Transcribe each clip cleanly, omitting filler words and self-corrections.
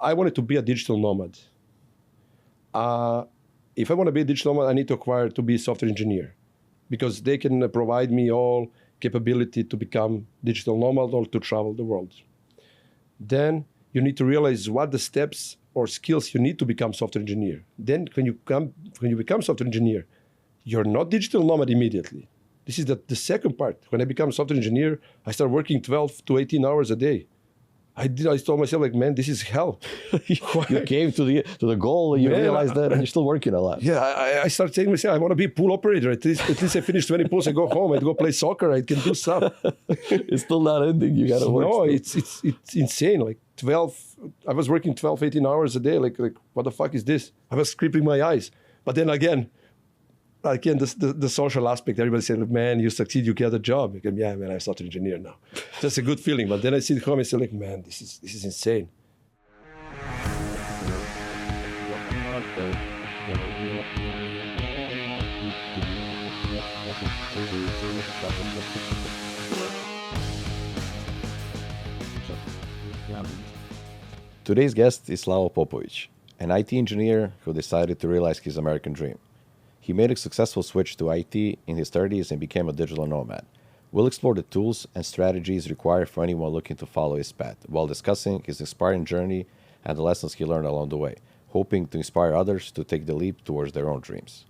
I wanted to be a digital nomad. If I want to be a digital nomad, I need to acquire to be a software engineer, because they can provide me all capability to become digital nomad or to travel the world. Then you need to realize what the steps or skills you need to become software engineer. Then when you become software engineer, you're not digital nomad immediately. This is the second part. When I become software engineer, I start working 12 to 18 hours a day. I told myself, like, man, this is hell. You came to the goal, and you realized that, and you're still working a lot. Yeah, I started saying to myself, I want to be a pool operator. At least I finish 20 pools, I go home, I go play soccer, I can do stuff. It's still not ending. You got to work. No, still. it's insane. Like 12, I was working 12, 18 hours a day. Like what the fuck is this? I was creeping my eyes. But then again, the social aspect, everybody said, man, you succeed, you get a job. I go, yeah, man, I'm a software engineer now. That's a good feeling. But then I sit home and say, like, man, this is insane. Today's guest is Slavo Popovic, an IT engineer who decided to realize his American dream. He made a successful switch to IT in his 30s and became a digital nomad. We'll explore the tools and strategies required for anyone looking to follow his path, while discussing his inspiring journey and the lessons he learned along the way, hoping to inspire others to take the leap towards their own dreams.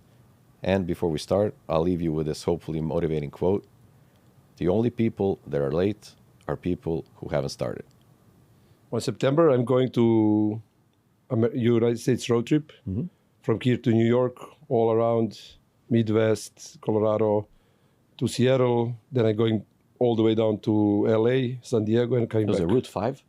And before we start, I'll leave you with this hopefully motivating quote: "The only people that are late are people who haven't started." On September, I'm going to United States road trip from here to New York, all around Midwest, Colorado, to Seattle. Then I'm going all the way down to LA, San Diego, and coming back. Was it Route 5?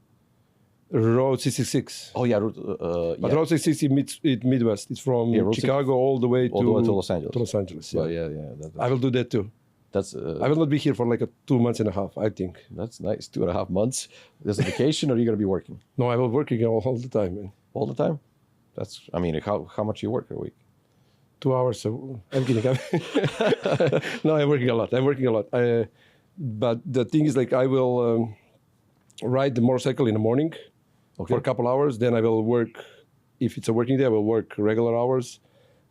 Road 66. Oh, yeah. But Road 66 is Midwest. It's from Chicago all the way to Los Angeles. To Los Angeles, yeah. Well, yeah. I will do that too. That's. I will not be here for like 2 months and a half, I think. That's nice. 2.5 months. Is it vacation, or are you going to be working? No, I will be working all the time, man. All the time? That's. I mean, how much you work a week? 2 hours. So I'm kidding. No, I'm working a lot. But the thing is, like, I will ride the motorcycle in the morning for a couple hours. Then I will work. If it's a working day, I will work regular hours.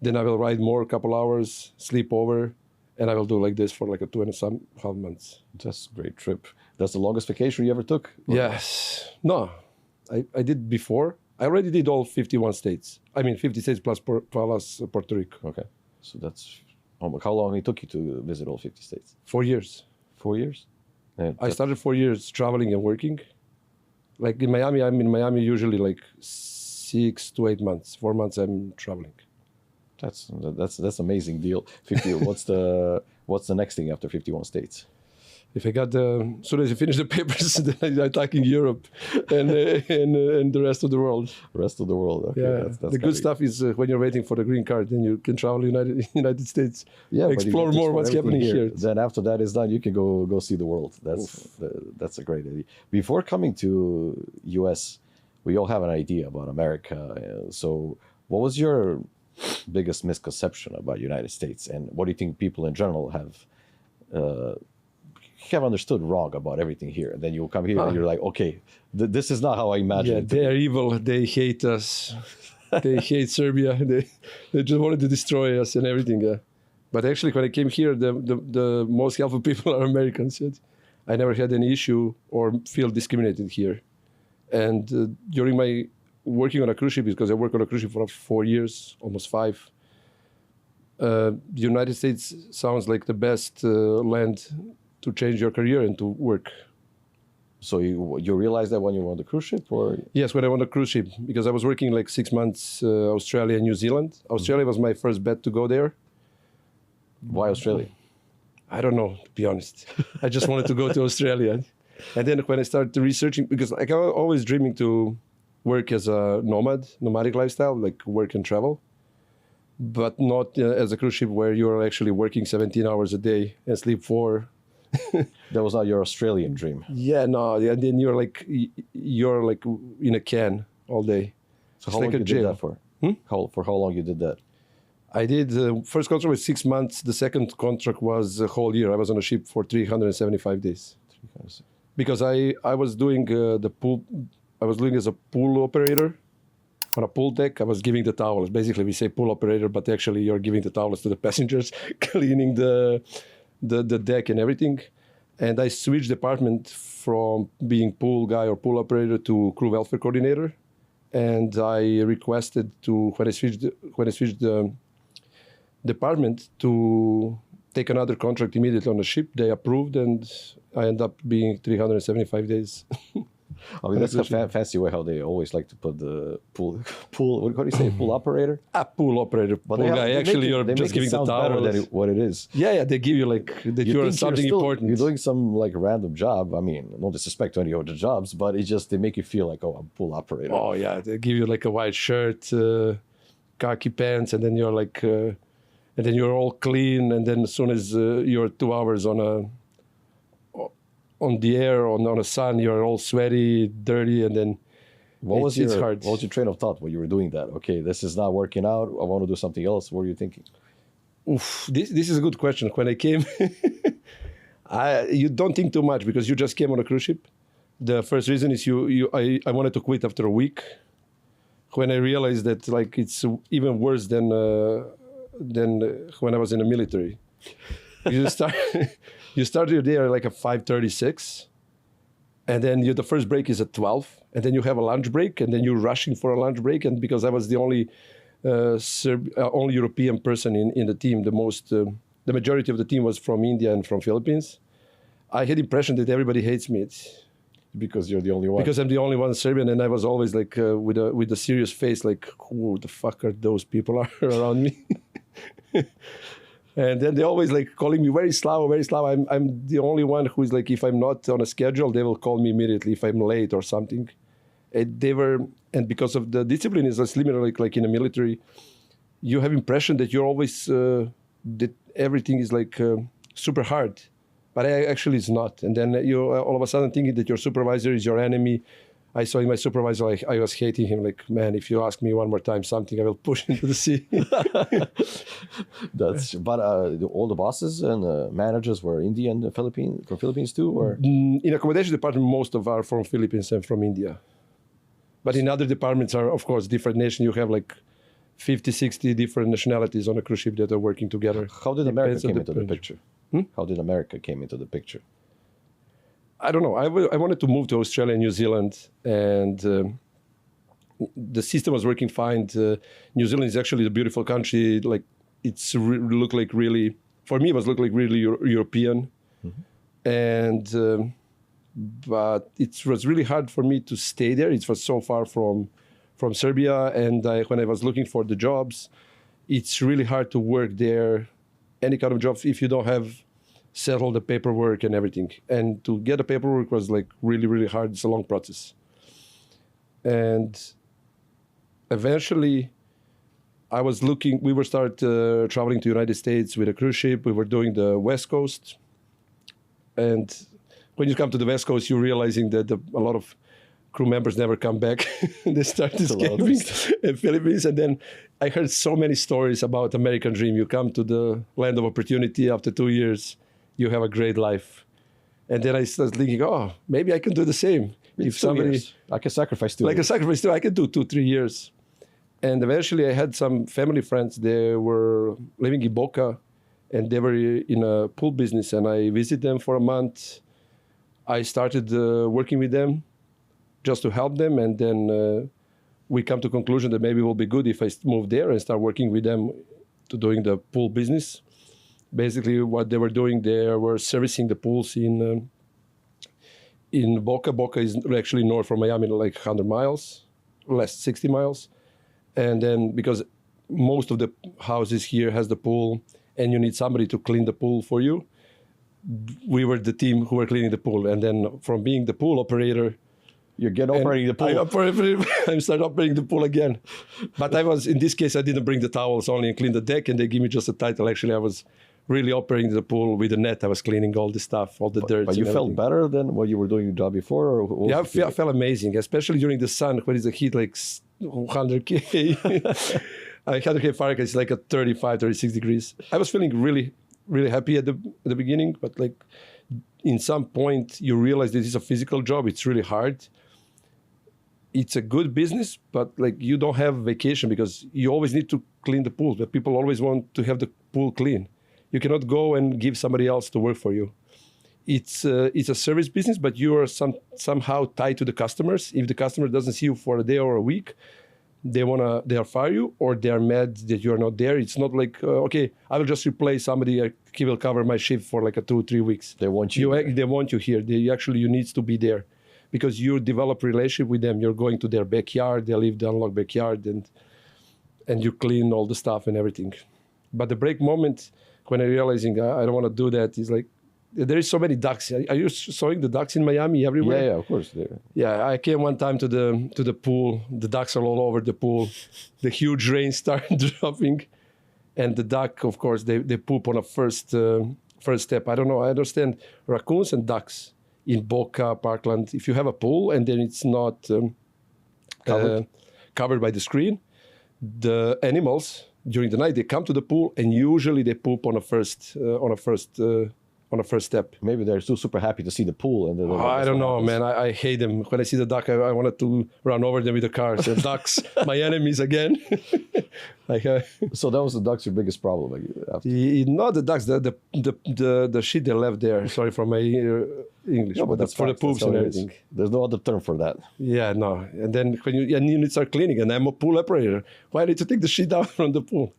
Then I will ride more, couple hours, sleep over. And I will do like this for like 2.5 months. That's a great trip. That's the longest vacation you ever took? Yes. No, I did before. I already did all 51 states. I mean, 50 states plus Puerto Rico. Okay. So that's, how long it took you to visit all 50 states? 4 years. 4 years? I started 4 years traveling and working. Like in Miami, I'm in Miami usually like 6 to 8 months. 4 months I'm traveling. That's amazing deal. 50. What's the next thing after 51 states? If I got as soon as I finish the papers, then I'm attacking Europe and the rest of the world. Rest of the world. Okay. Yeah. That's the good stuff is when you're waiting for the green card, then you can travel United States. Yeah. Explore more what's happening here. Then after that is done, you can go see the world. That's a great idea. Before coming to US, we all have an idea about America. So what was your biggest misconception about United States, and what do you think people in general have understood wrong about everything here? And then you come here and you're like, okay, this is not how I imagined it. They are evil. They hate us. They hate Serbia. They just wanted to destroy us and everything. But actually, when I came here, the most helpful people are Americans. I never had any issue or feel discriminated here. And during my working on a cruise ship, because I worked on a cruise ship for 4 years, almost 5. The United States sounds like the best land to change your career and to work. So you realized that when you were on the cruise ship, or? Yes, when I won the cruise ship, because I was working like 6 months, Australia and New Zealand. Australia was my first bet to go there. Why Australia? I don't know, to be honest. I just wanted to go to Australia. And then when I started researching, because like I was always dreaming to work as a nomadic lifestyle, like work and travel, but not as a cruise ship where you're actually working 17 hours a day and sleep 4. That was not your Australian dream. Yeah, no. And then you're like in a can all day. So how long you did that for? For how long you did that? I did first contract was 6 months. The second contract was a whole year. I was on a ship for 375 days. Because I was doing the pool I was doing as a pool operator on a pool deck. I was giving the towels. Basically, we say pool operator, but actually you're giving the towels to the passengers, cleaning the deck and everything. And I switched department from being pool guy or pool operator to crew welfare coordinator. And I requested to, when I switched the department, to take another contract immediately on a ship. They approved, and I ended up being 375 days. I mean, that's a fancy way how they always like to put the pool. What do you say? Pool operator? A pool operator, But pool guy. Actually, you're just giving the better towels. than what it is. Yeah, they give you like that you're think something still, important. You're doing some like random job. I mean, no disrespect to any other jobs, but it's just they make you feel like, oh, I'm a pool operator. Oh yeah, they give you like a white shirt, khaki pants, and then you're like, and then you're all clean. And then as soon as you're 2 hours on the air, on the sun, you're all sweaty, dirty, and then it's hard. What was your train of thought when you were doing that? Okay, this is not working out. I want to do something else. What were you thinking? Oof, this is a good question. When I came, you don't think too much because you just came on a cruise ship. The first reason is I wanted to quit after a week. When I realized that like it's even worse than when I was in the military. You start your day like at 5:36, and then the first break is at 12, and then you have a lunch break, and then you're rushing for a lunch break. And because I was the only only European person in the team, the majority of the team was from India and from Philippines. I had the impression that everybody hates me. Because you're the only one. Because I'm the only one Serbian, and I was always like with a serious face, like who the fuck are those people are around me? And then they always like calling me very Slavo, very Slavo. I'm the only one who is like, if I'm not on a schedule, they will call me immediately if I'm late or something. And because of the discipline is similar, like in the military, you have impression that you're always that everything is like super hard, but actually it's not. And then you all of a sudden thinking that your supervisor is your enemy. I saw in my supervisor, like, I was hating him. Like, man, if you ask me one more time something, I will push into the sea. But all the bosses and managers were Indian, from Philippines too, or in accommodation department, most of are from Philippines and from India. But in other departments are, of course, different nations. You have like 50, 60 different nationalities on a cruise ship that are working together. How did America came into the picture? How did America came into the picture? I don't know. I wanted to move to Australia and New Zealand, and the system was working fine. New Zealand is actually a beautiful country. Like looked like really, for me, it was looked like really European, and but it was really hard for me to stay there. It was so far from Serbia, and when I was looking for the jobs, it's really hard to work there, any kind of job, if you don't have settle the paperwork and everything. And to get the paperwork was like really, really hard. It's a long process. And eventually we were traveling to the United States with a cruise ship. We were doing the West Coast. And when you come to the West Coast, you're realizing that a lot of crew members never come back. They start escaping in Philippines. And then I heard so many stories about American dream. You come to the land of opportunity after 2 years. You have a great life. And then I started thinking, oh, maybe I can do the same. If somebody, I can sacrifice 2 years. Like a sacrifice too, I can do 2-3 years. And eventually I had some family friends. They were living in Boca, and they were in a pool business. And I visited them for a month. I started working with them just to help them. And then we come to conclusion that maybe it will be good if I move there and start working with them to doing the pool business. Basically, what they were doing, they were servicing the pools in Boca. Boca is actually north from Miami, like 100 miles, less 60 miles. And then because most of the houses here has the pool, and you need somebody to clean the pool for you, we were the team who were cleaning the pool. And then from being the pool operator, you get operating the pool. I started operating the pool again. But in this case, I didn't bring the towels only and clean the deck, and they give me just a title. Actually, I was really operating the pool with the net. I was cleaning all the stuff, all the dirt. But you felt better than what you were doing your job before? Or yeah, I felt amazing, especially during the sun, when it's a heat like 100K. 100K Fahrenheit is like at 35, 36 degrees. I was feeling really, really happy at the beginning, but like in some point you realize this is a physical job. It's really hard. it's a good business, but like you don't have vacation because you always need to clean the pool. But people always want to have the pool clean. You cannot go and give somebody else to work for you. It's a service business, but you are somehow tied to the customers. If the customer doesn't see you for a day or a week, they'll fire you, or they're mad that you're not there. It's not like okay, I will just replace somebody. He will cover my shift for like 2-3 weeks. They want you. They want you here. You need to be there, because you develop relationship with them. You're going to their backyard. They live the unlocked backyard, and you clean all the stuff and everything. But the break moment when I realizing I don't want to do that is like, there is so many ducks. Are you sawing the ducks in Miami everywhere? Yeah, of course. Yeah, I came one time to the pool. The ducks are all over the pool. The huge rain started dropping, and the duck, of course, they poop on a first step. I don't know. I understand raccoons and ducks in Boca, Parkland. If you have a pool and then it's not covered by the screen, the animals during the night they come to the pool and usually they poop on a first step. Maybe they're still super happy to see the pool. And I don't know, man. I hate them. When I see the duck, I wanted to run over them with the car. So ducks, my enemies again. So that was the ducks' your biggest problem? Not the ducks, the shit they left there. Sorry for my English, no, but that's for the poops and everything. There's no other term for that. Yeah, no. And then when you need to start cleaning, and I'm a pool operator, why need to take the shit out from the pool?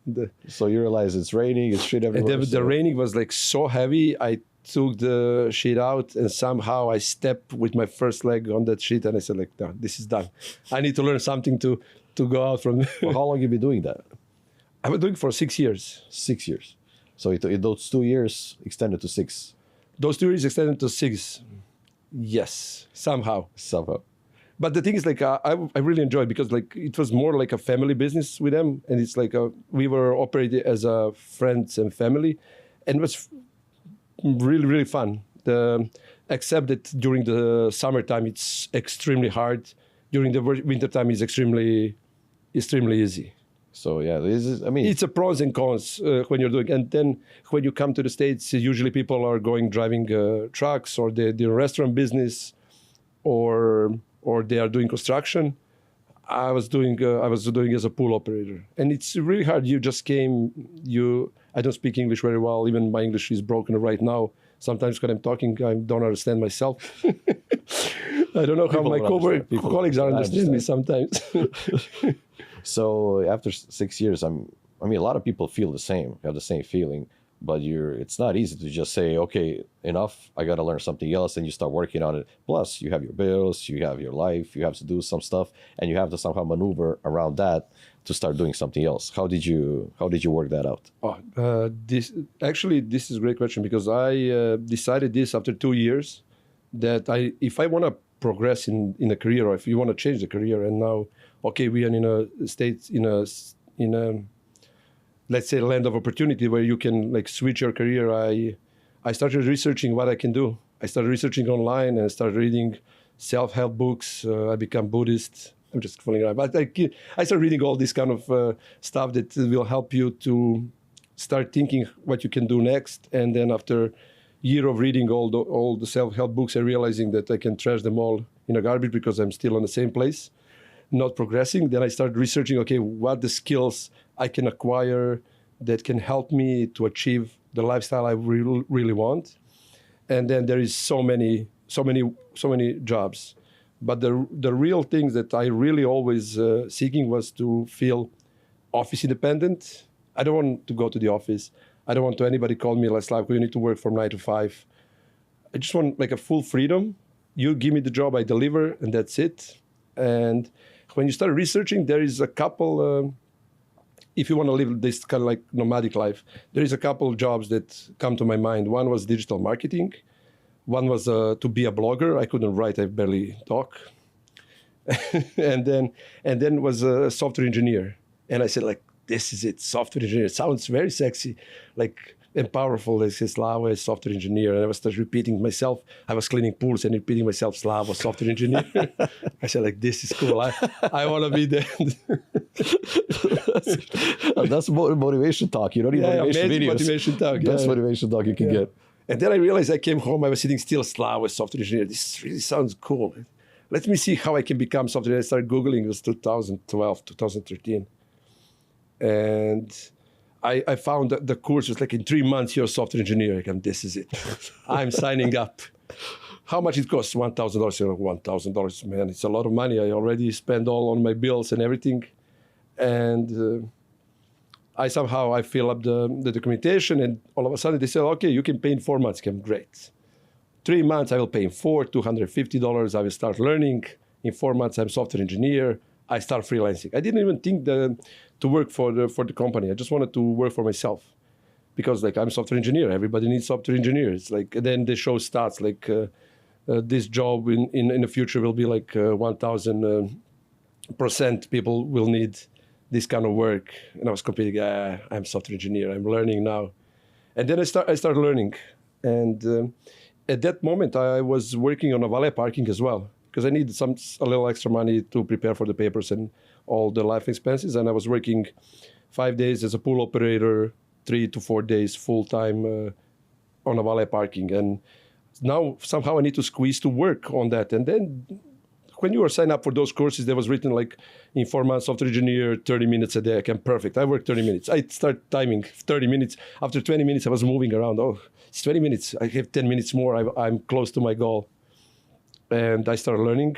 So you realize it's raining, it's shit everywhere. And the raining was like so heavy, I took the shit out and somehow I stepped with my first leg on that shit and I said like, no, this is done. I need to learn something to go out from. Well, how long have you been doing that? I've been doing it for 6 years. 6 years. So those 2 years extended to 6. Those 2 years extended to 6. Yes, somehow. But the thing is, like, I really enjoyed because, like, it was more like a family business with them, and it's like we were operating as a friends and family, and it was really, really fun. Except that during the summertime, it's extremely hard. During the wintertime, it's extremely easy. So yeah, it's a pros and cons when you're doing. And then when you come to the States, usually people are driving trucks, or they're restaurant business, or they are doing construction. I was doing as a pool operator, and it's really hard. You just came. I don't speak English very well. Even my English is broken right now. Sometimes when I'm talking, I don't understand myself. I don't know how my colleagues understand me sometimes. So after 6 years, a lot of people feel the same, have the same feeling, but it's not easy to just say, okay, enough, I got to learn something else, and you start working on it. Plus, you have your bills, you have your life, you have to do some stuff, and you have to somehow maneuver around that to start doing something else. How did you work that out? This is a great question, because I decided this after 2 years, that if I want to progress in a career, or if you want to change the career, and now, okay, we are in a state, in a let's say land of opportunity where you can like switch your career. I started researching what I can do. I started researching online and I started reading self-help books. I become Buddhist. I'm just fooling around, but I started reading all this kind of stuff that will help you to start thinking what you can do next. And then after year of reading all the self-help books and realizing that I can trash them all in a garbage because I'm still on the same place, not progressing. Then I started researching, okay, what the skills I can acquire that can help me to achieve the lifestyle I really want. And then there is so many jobs. But the real things that I really always seeking was to feel office independent. I don't want to go to the office. I don't want anybody call me like, Slavo, you need to work from 9 to 5. I just want like a full freedom. You give me the job, I deliver, and that's it. And when you start researching, there is a couple, if you want to live this kind of like nomadic life, there is a couple of jobs that come to my mind. One was digital marketing. One was to be a blogger. I couldn't write, I barely talk. and then was a software engineer. And I said, like, this is it, software engineer. It sounds very sexy, like, and powerful. They say Slavo is software engineer. And I was started repeating myself. I was cleaning pools and repeating myself, Slavo, software engineer. I said, like, this is cool. I want to be there. That's motivation talk. You don't need motivation videos. Motivation talk. Best motivation talk you can get. And then I realized I came home, I was sitting still, Slavo, software engineer. This really sounds cool. let me see how I can become software engineer. I started Googling. It was 2012, 2013. And I found that the course was like, in 3 months, you're a software engineer. This is it. I'm signing up. How much it costs? $1,000. $1,000, man, it's a lot of money. I already spent all on my bills and everything. And I fill up the documentation, and all of a sudden they said, okay, you can pay in 4 months. Great. 3 months, I will pay in $250. I will start learning. In 4 months, I'm a software engineer. I start freelancing. I didn't even think to work for the company. I just wanted to work for myself, because like I'm a software engineer. Everybody needs software engineers. Like, and then they show stats like this job in the future will be like 1,000% people will need this kind of work. And I was competing. I'm a software engineer. I'm learning now. And then I started learning. And at that moment, I was working on a valet parking as well, because I needed a little extra money to prepare for the papers and all the life expenses. And I was working 5 days as a pool operator, 3 to 4 days full-time on a valet parking. And now somehow I need to squeeze to work on that. And then when you were signed up for those courses, there was written like, in 4 months, software engineer, 30 minutes a day. I'm perfect. I work 30 minutes. I start timing 30 minutes. After 20 minutes, I was moving around. Oh, it's 20 minutes. I have 10 minutes more. I'm close to my goal. And I started learning.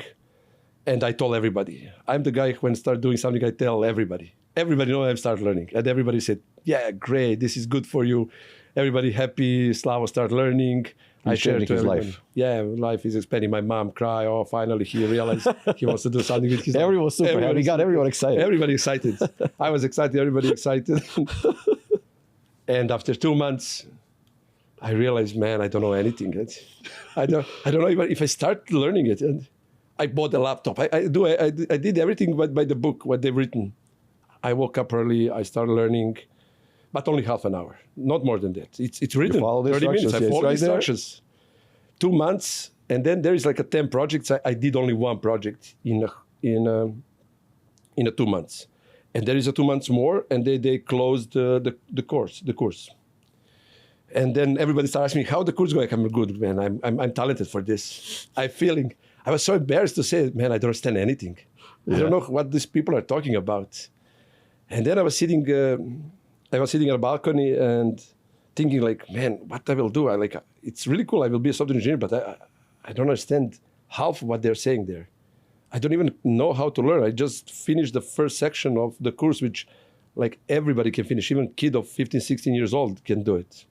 And I told everybody. I'm the guy, when I start doing something, I tell everybody. Everybody knows I start learning. And everybody said, yeah, great. This is good for you. Everybody happy. Slavo start learning. I shared to everybody. Life. Yeah, life is expanding. My mom cried. Oh, finally he realized he wants to do something with his life. Everyone was super happy. He got everyone excited. Everybody excited. I was excited. Everybody excited. And after 2 months, I realized, man, I don't know anything. I don't know even if I start learning it. And I bought a laptop. I did everything by the book, what they've written. I woke up early. I started learning. But only half an hour, not more than that. It's written. 30 minutes. I follow the instructions. 2 months, and then there is like 10 projects. I did only one project in 2 months, and there is 2 months more, and they closed the course. And then everybody started asking me how the course going. I'm good, man. I'm talented for this. I was so embarrassed to say, man, I don't understand anything. Yeah. I don't know what these people are talking about. And then I was sitting on a balcony and thinking like, man, what I will do? It's really cool. I will be a software engineer, but I don't understand half of what they're saying there. I don't even know how to learn. I just finished the first section of the course, which like everybody can finish. Even a kid of 15, 16 years old can do it.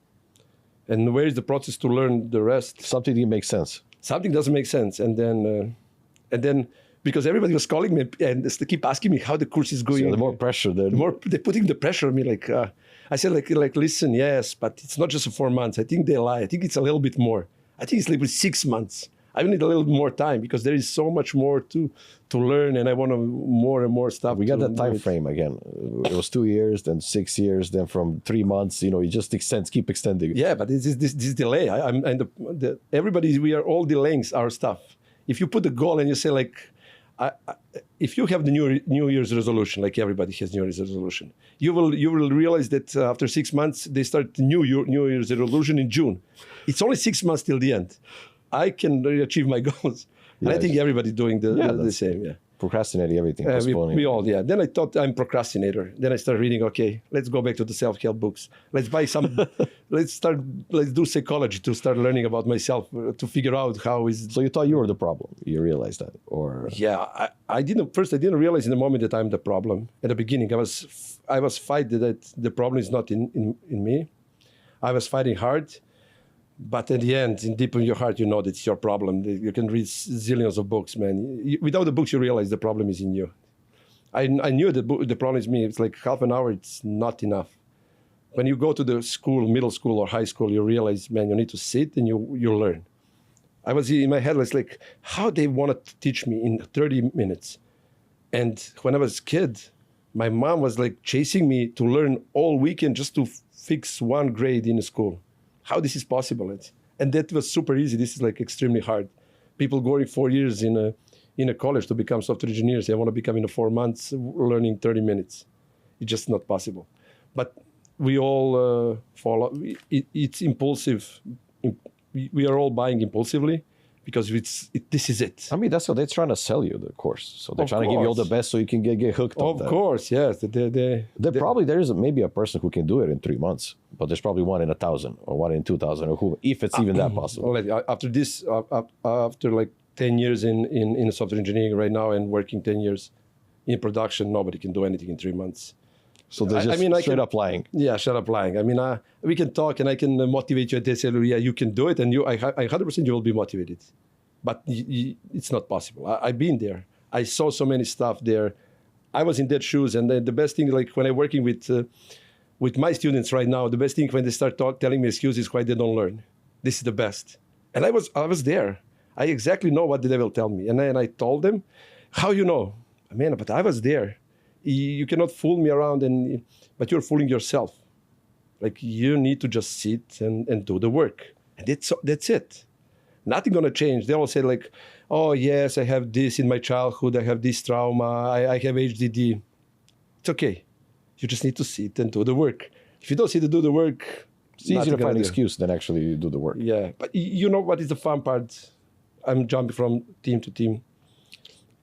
And where is the process to learn the rest? Something didn't make sense. Something doesn't make sense. And then because everybody was calling me and they keep asking me how the course is going. So the more pressure, the more they're putting the pressure on me. Like I said, like listen, yes, but it's not just 4 months. I think they lie. I think it's a little bit more. I think it's like 6 months. I need a little more time because there is so much more to learn, and I want more and more stuff. We got that time frame again. It was 2 years, then 6 years, then from 3 months. It just keep extending. Yeah, but this delay. Everybody, we are all delaying our stuff. If you put the goal and you say like, if you have the New Year's resolution, like everybody has New Year's resolution, you will realize that after 6 months they start New Year's resolution in June. It's only 6 months till the end. I can achieve my goals. And I think everybody's doing the same. Yeah. Procrastinating everything. Postponing. We all, yeah. Then I thought I'm procrastinator. Then I started reading, okay, let's go back to the self-help books. Let's buy some, let's do psychology to start learning about myself, to figure out how is... So you thought you were the problem. You realized that? Or yeah, I didn't realize in the moment that I'm the problem. At the beginning, I was fighting that the problem is not in me. I was fighting hard. But at the end, deep in your heart, you know that it's your problem. You can read zillions of books, man. Without the books, you realize the problem is in you. I knew the problem is me. It's like half an hour, it's not enough. When you go to the school, middle school or high school, you realize, man, you need to sit and you learn. I was in my head, it's like, how they want to teach me in 30 minutes. And when I was a kid, my mom was like chasing me to learn all weekend just to fix one grade in school. How this is possible? And that was super easy. This is like extremely hard. People going 4 years in a college to become software engineers. They want to become in 4 months learning 30 minutes. It's just not possible. But we all follow. It's impulsive. We are all buying impulsively. because this is it. I mean, that's what they're trying to sell you, the course. So they're Of trying to give you all the course. best so you can get hooked on Of that. course, yes. There is maybe a person who can do it in 3 months, but there's probably 1 in 1,000 or 1 in 2,000 or who, if it's even that possible. After this, after like 10 years in software engineering right now and working 10 years in production, nobody can do anything in 3 months. So they're just straight up lying. Yeah, shut up lying. I mean, we can talk and I can motivate you and say, yeah, you can do it, and I 100% you will be motivated. But it's not possible. I've been there. I saw so many stuff there. I was in their shoes, and the best thing, like when I'm working with my students right now, the best thing when they start telling me excuses why they don't learn. This is the best. And I was there. I exactly know what they will tell me. And then I told them, how you know? Man, but I was there. You cannot fool me around, but you're fooling yourself. Like, you need to just sit and do the work. And that's it. Nothing gonna change. They all say like, oh yes, I have this in my childhood, I have this trauma, I have HDD. It's okay. You just need to sit and do the work. If you don't sit and do the work, it's easier to find an excuse than actually do the work. Yeah, but you know what is the fun part? I'm jumping from team to team.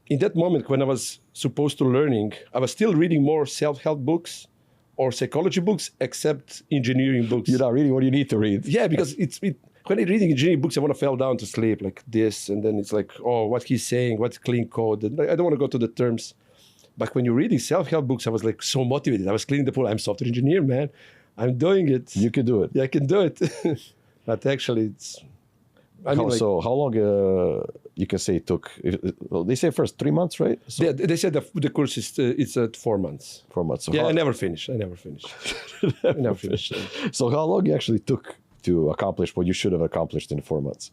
In that moment when I was supposed to learning, I was still reading more self-help books or psychology books, except engineering books. You're not reading what you need to read. Yeah, because when I'm reading engineering books, I want to fall down to sleep like this, and then it's like, oh, what he's saying, what's clean code, and I don't want to go to the terms. But when you're reading self-help books, I was like so motivated. I was cleaning the pool. I'm a software engineer, man. I'm doing it. You can do it. Yeah, I can do it. But actually, it's. So how long you can say it took? Well, they say first 3 months, right? So yeah, they said the course it's at 4 months. 4 months. So yeah, I never finished. I never finished. So how long you actually took to accomplish what you should have accomplished in 4 months?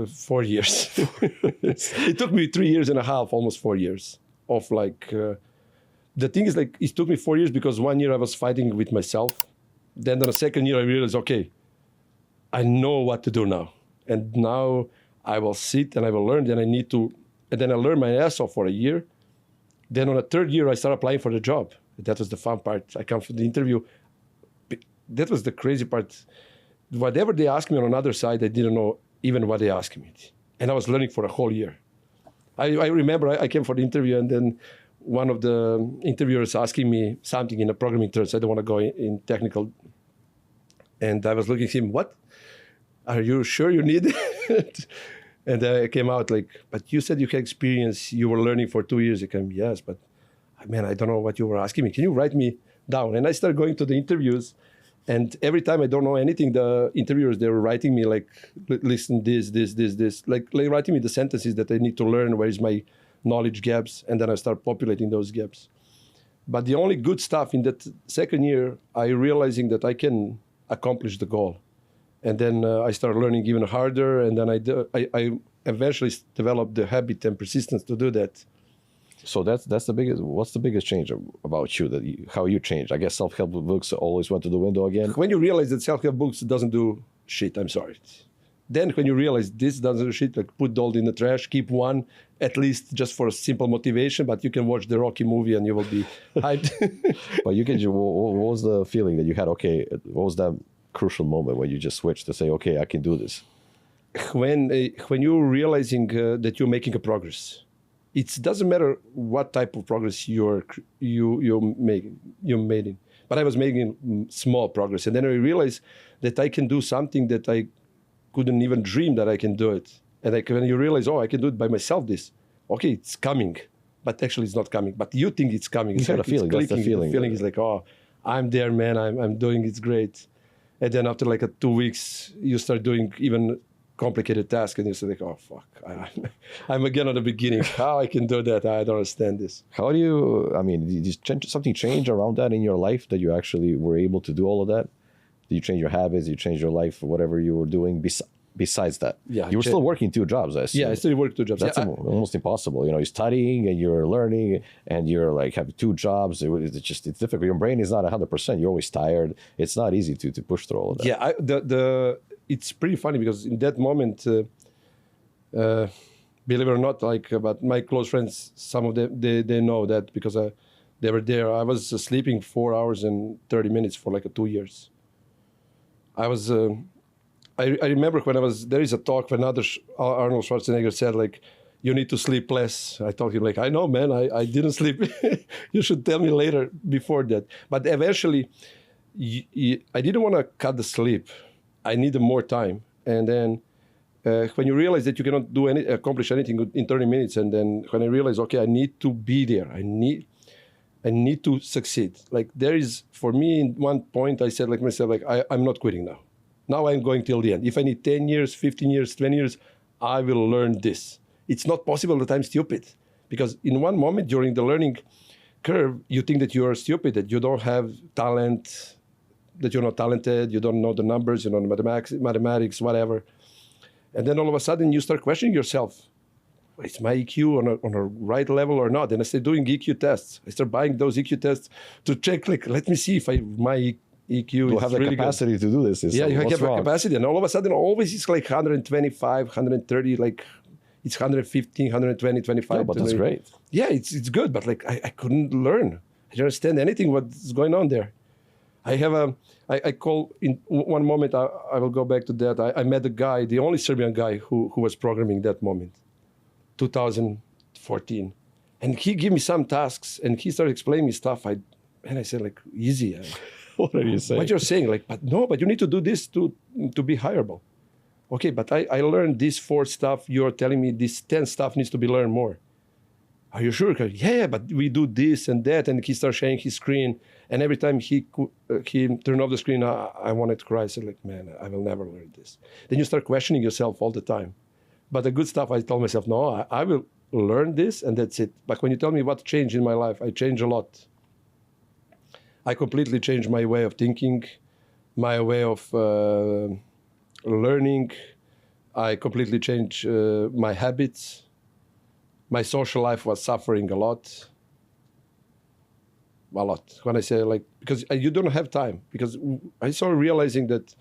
4 years. It took me 3 years and a half, almost 4 years of like. The thing is, like, it took me 4 years because 1 year I was fighting with myself. Then on the second year I realized, okay, I know what to do now. And now I will sit and I will learn. Then I need to, and then I learned my ass off for a year. Then on the third year, I started applying for the job. That was the fun part. I come for the interview. That was the crazy part. Whatever they asked me on another side, I didn't know even what they asked me. And I was learning for a whole year. I remember I came for the interview, and then one of the interviewers asking me something in a programming terms. I don't want to go in technical. And I was looking at him, what? Are you sure you need it? And I came out like, but you said you had experience, you were learning for 2 years. I came, yes, but man, I don't know what you were asking me. Can you write me down? And I started going to the interviews, and every time I don't know anything, the interviewers, they were writing me like, listen, this, like writing me the sentences that I need to learn, where is my knowledge gaps, and then I start populating those gaps. But the only good stuff in that second year, I realizing that I can accomplish the goal. And then I started learning even harder, and then I eventually developed the habit and persistence to do that. So that's the biggest. What's the biggest change about you how you changed? I guess self-help books always went to the window again. When you realize that self-help books doesn't do shit, I'm sorry. Then when you realize this doesn't do shit, like put all in the trash, keep one at least just for a simple motivation. But you can watch the Rocky movie and you will be hyped. But you can. What was the feeling that you had? Okay, what was that crucial moment when you just switched to say, okay, I can do this? When you're realizing that you're making a progress, it doesn't matter what type of progress you're making. But I was making small progress, and then I realized that I can do something that I couldn't even dream that I can do it. And when you realize, oh, I can do it by myself. Okay, it's coming, but actually it's not coming. But you think it's coming. You got a feeling. That's the feeling. The feeling is like, oh, I'm there, man. I'm doing. It's great. And then after like 2 weeks, you start doing even complicated tasks, and you say like, oh fuck, I'm again at the beginning. How I can do that? I don't understand this. How do you? I mean, did something change around that in your life that you actually were able to do all of that? Did you change your habits? Did you change your life, whatever you were doing besides that? Yeah, you were still working 2 jobs, I assume. Yeah, I still work 2 jobs. That's almost impossible. You know, you're studying and you're learning and you're like having 2 jobs. It's difficult. Your brain is not 100%. You're always tired. It's not easy to push through all of that. Yeah, it's pretty funny because in that moment, believe it or not, but my close friends, some of them, they know that because they were there. I was sleeping 4 hours and 30 minutes for like 2 years. I I remember when there is a talk when Arnold Schwarzenegger said like, you need to sleep less. I told him like, I know, man, I didn't sleep. You should tell me later before that. But eventually, I didn't want to cut the sleep. I needed more time. And then when you realize that you cannot accomplish anything in 30 minutes, and then when I realized, okay, I need to be there. I need to succeed. Like there is, for me, in one point, I said like myself, like I'm not quitting now. Now I'm going till the end. If I need 10 years, 15 years, 20 years, I will learn this. It's not possible that I'm stupid. Because in one moment during the learning curve, you think that you are stupid, that you don't have talent, that you're not talented, you don't know the numbers, you know, mathematics, whatever. And then all of a sudden you start questioning yourself. Is my EQ on a right level or not? And I started doing EQ tests. I started buying those EQ tests to check, like, let me see if my EQ you is have the really capacity good. to do this. Yeah, you have wrong? capacity. And all of a sudden, always it's like 125, 130, like it's 115, 120, 25. Yeah, but that's great. Yeah, it's good. But like I couldn't learn. I didn't understand anything what's going on there. I have I call in one moment, I will go back to that. I met a guy, the only Serbian guy who was programming that moment, 2014. And he gave me some tasks and he started explaining me stuff. And I said like, easy. What are you saying? What you're saying, like, but you need to do this to be hireable. Okay, but I learned this 4 stuff. You're telling me this 10 stuff needs to be learned more. Are you sure? Yeah, but we do this and that. And he started sharing his screen. And every time he turned off the screen, I wanted to cry. I said, like, man, I will never learn this. Then you start questioning yourself all the time. But the good stuff, I told myself, no, I will learn this and that's it. But when you tell me what changed in my life, I changed a lot. I completely changed my way of thinking, my way of learning. I completely changed my habits. My social life was suffering a lot. A lot. When I say like, because you don't have time. Because I started realizing that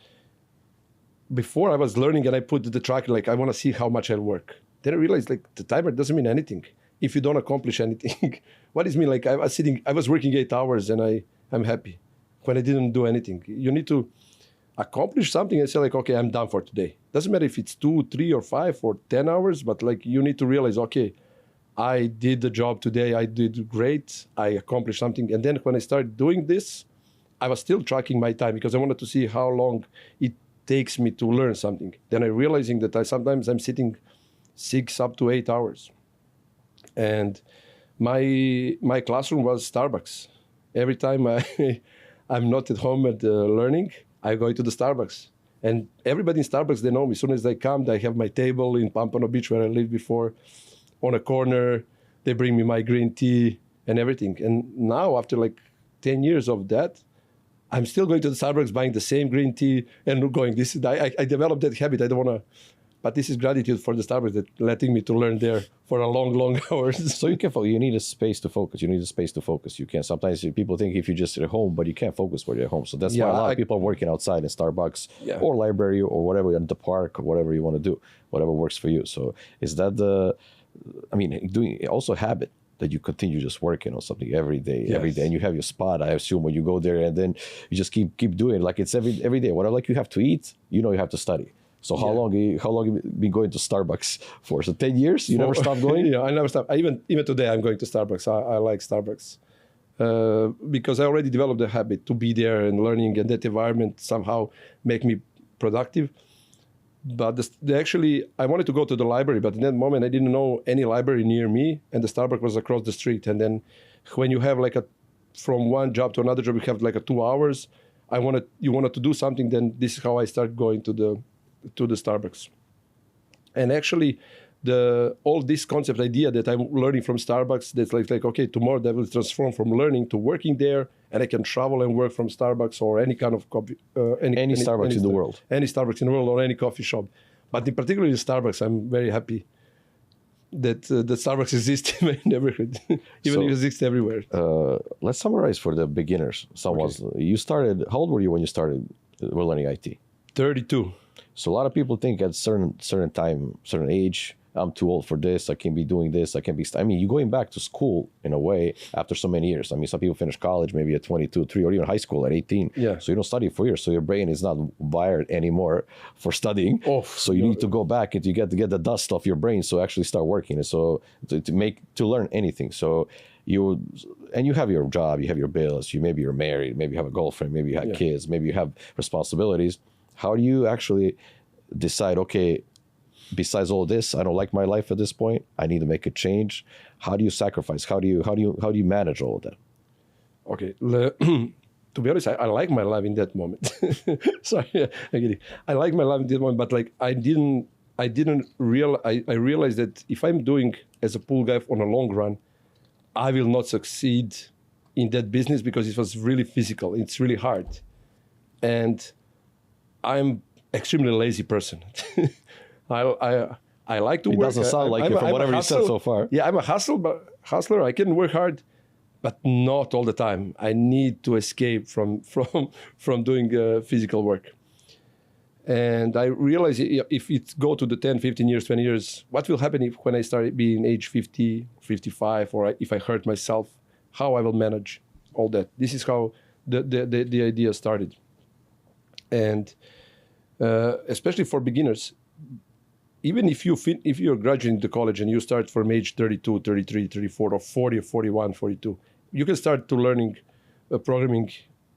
before I was learning and I put the tracker, like I want to see how much I work. Then I realized like the timer doesn't mean anything if you don't accomplish anything. What does it mean? Like I was working 8 hours and I'm happy when I didn't do anything. You need to accomplish something and say like, okay, I'm done for today. Doesn't matter if it's 2, 3 or 5 or 10 hours, but like you need to realize, okay, I did the job today. I did great. I accomplished something. And then when I started doing this, I was still tracking my time because I wanted to see how long it takes me to learn something. Then I realizing that sometimes I'm sitting 6 up to 8 hours. And my classroom was Starbucks. Every time I'm not at home at learning, I go to the Starbucks. And everybody in Starbucks, they know me. As soon as they come, I have my table in Pampano Beach where I lived before. On a corner, they bring me my green tea and everything. And now, after like 10 years of that, I'm still going to the Starbucks, buying the same green tea and going, I developed that habit. I don't want to, but this is gratitude for the Starbucks that letting me to learn there for a long, long hours. So you need a space to focus. You need a space to focus. You can't, sometimes people think if you just sit at home, but you can't focus when you're at home. So that's why a lot of people are working outside in Starbucks or library or whatever, in the park or whatever you want to do, whatever works for you. So is that doing also a habit that you continue just working on something every day, and you have your spot. I assume when you go there, and then you just keep doing it like it's every day. Whatever, like you have to eat, you have to study. So how long have you been going to Starbucks for? So 10 years? You never stopped going? Yeah, I never stopped. Even today, I'm going to Starbucks. I like Starbucks because I already developed a habit to be there and learning, and that environment somehow make me productive. But actually, I wanted to go to the library, but in that moment, I didn't know any library near me, and the Starbucks was across the street. And then when you have like from one job to another job, you have like 2 hours. You wanted to do something, then this is how I started going to the Starbucks. And actually, all this concept idea that I'm learning from Starbucks, that's like okay, tomorrow that will transform from learning to working there, and I can travel and work from Starbucks or any kind of coffee, any Starbucks in the world, any Starbucks in the world or any coffee shop. But in particular, Starbucks, I'm very happy that Starbucks exists in my neighborhood, even if it exists everywhere. Let's summarize for the beginners. You started. How old were you when you started learning IT? 32. So a lot of people think at certain time, certain age, I'm too old for this. I can't be doing this. I can't be. I mean, you're going back to school in a way after so many years. I mean, some people finish college maybe at 22, 3, or even high school at 18. Yeah. So you don't study for years. So your brain is not wired anymore for studying. Oh, so you need to go back and you get to get the dust off your brain. So actually start working. And so to learn anything. So you have your job, you have your bills. Maybe you're married. Maybe you have a girlfriend. Maybe you have kids. Maybe you have responsibilities. How do you actually decide? Okay, besides all this, I don't like my life at this point. I need to make a change. How do you sacrifice? How do you manage all of that? Okay, to be honest, I like my life in that moment. Sorry, I'm kidding. I like my life in that moment, but like I realized that if I'm doing as a pool guy on a long run, I will not succeed in that business because it was really physical. It's really hard, and I'm extremely lazy person. I like to work. It doesn't sound like it from whatever you said so far. Yeah, I'm a hustler. I can work hard, but not all the time. I need to escape from doing physical work. And I realize if it go to the 10, 15 years, 20 years, what will happen when I start being age 50, 55, or if I hurt myself, how I will manage all that. This is how the idea started. And especially for beginners, even if you're graduating to college and you start from age 32, 33, 34, or 40, or 41, 42, you can start to learning programming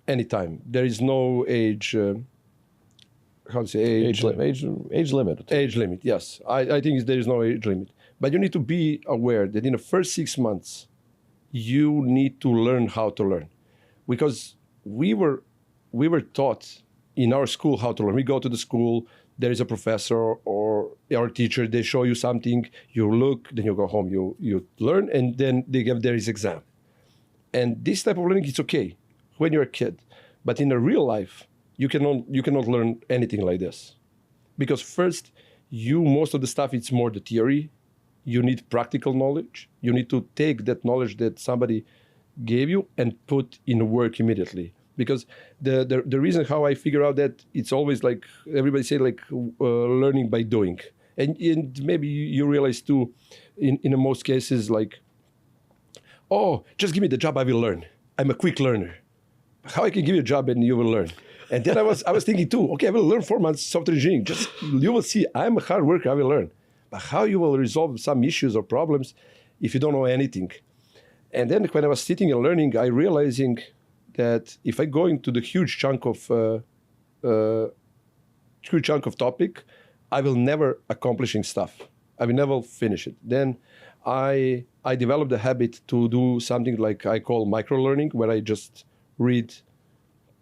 anytime. There is no age, age limit. Age limit, yes. I think there is no age limit. But you need to be aware that in the first 6 months, you need to learn how to learn. Because we were taught in our school how to learn. We go to the school, there is a professor or our teacher, they show you something, you look, then you go home, you learn, and then they give their exam. And this type of learning is okay when you're a kid. But in a real life, you cannot learn anything like this. Because first, most of the stuff, it's more the theory. You need practical knowledge. You need to take that knowledge that somebody gave you and put in work immediately. Because the reason how I figure out that it's always like everybody say like learning by doing, and maybe you realize too, in most cases like, oh, just give me the job, I will learn. I'm a quick learner. How I can give you a job and you will learn? And then I was thinking too, okay, I will learn 4 months software engineering. Just you will see, I'm a hard worker, I will learn. But how you will resolve some issues or problems if you don't know anything? And then when I was sitting and learning, I realizing that if I go into the huge chunk of topic, I will never accomplishing stuff. I will never finish it. Then I developed a habit to do something like I call micro learning, where I just read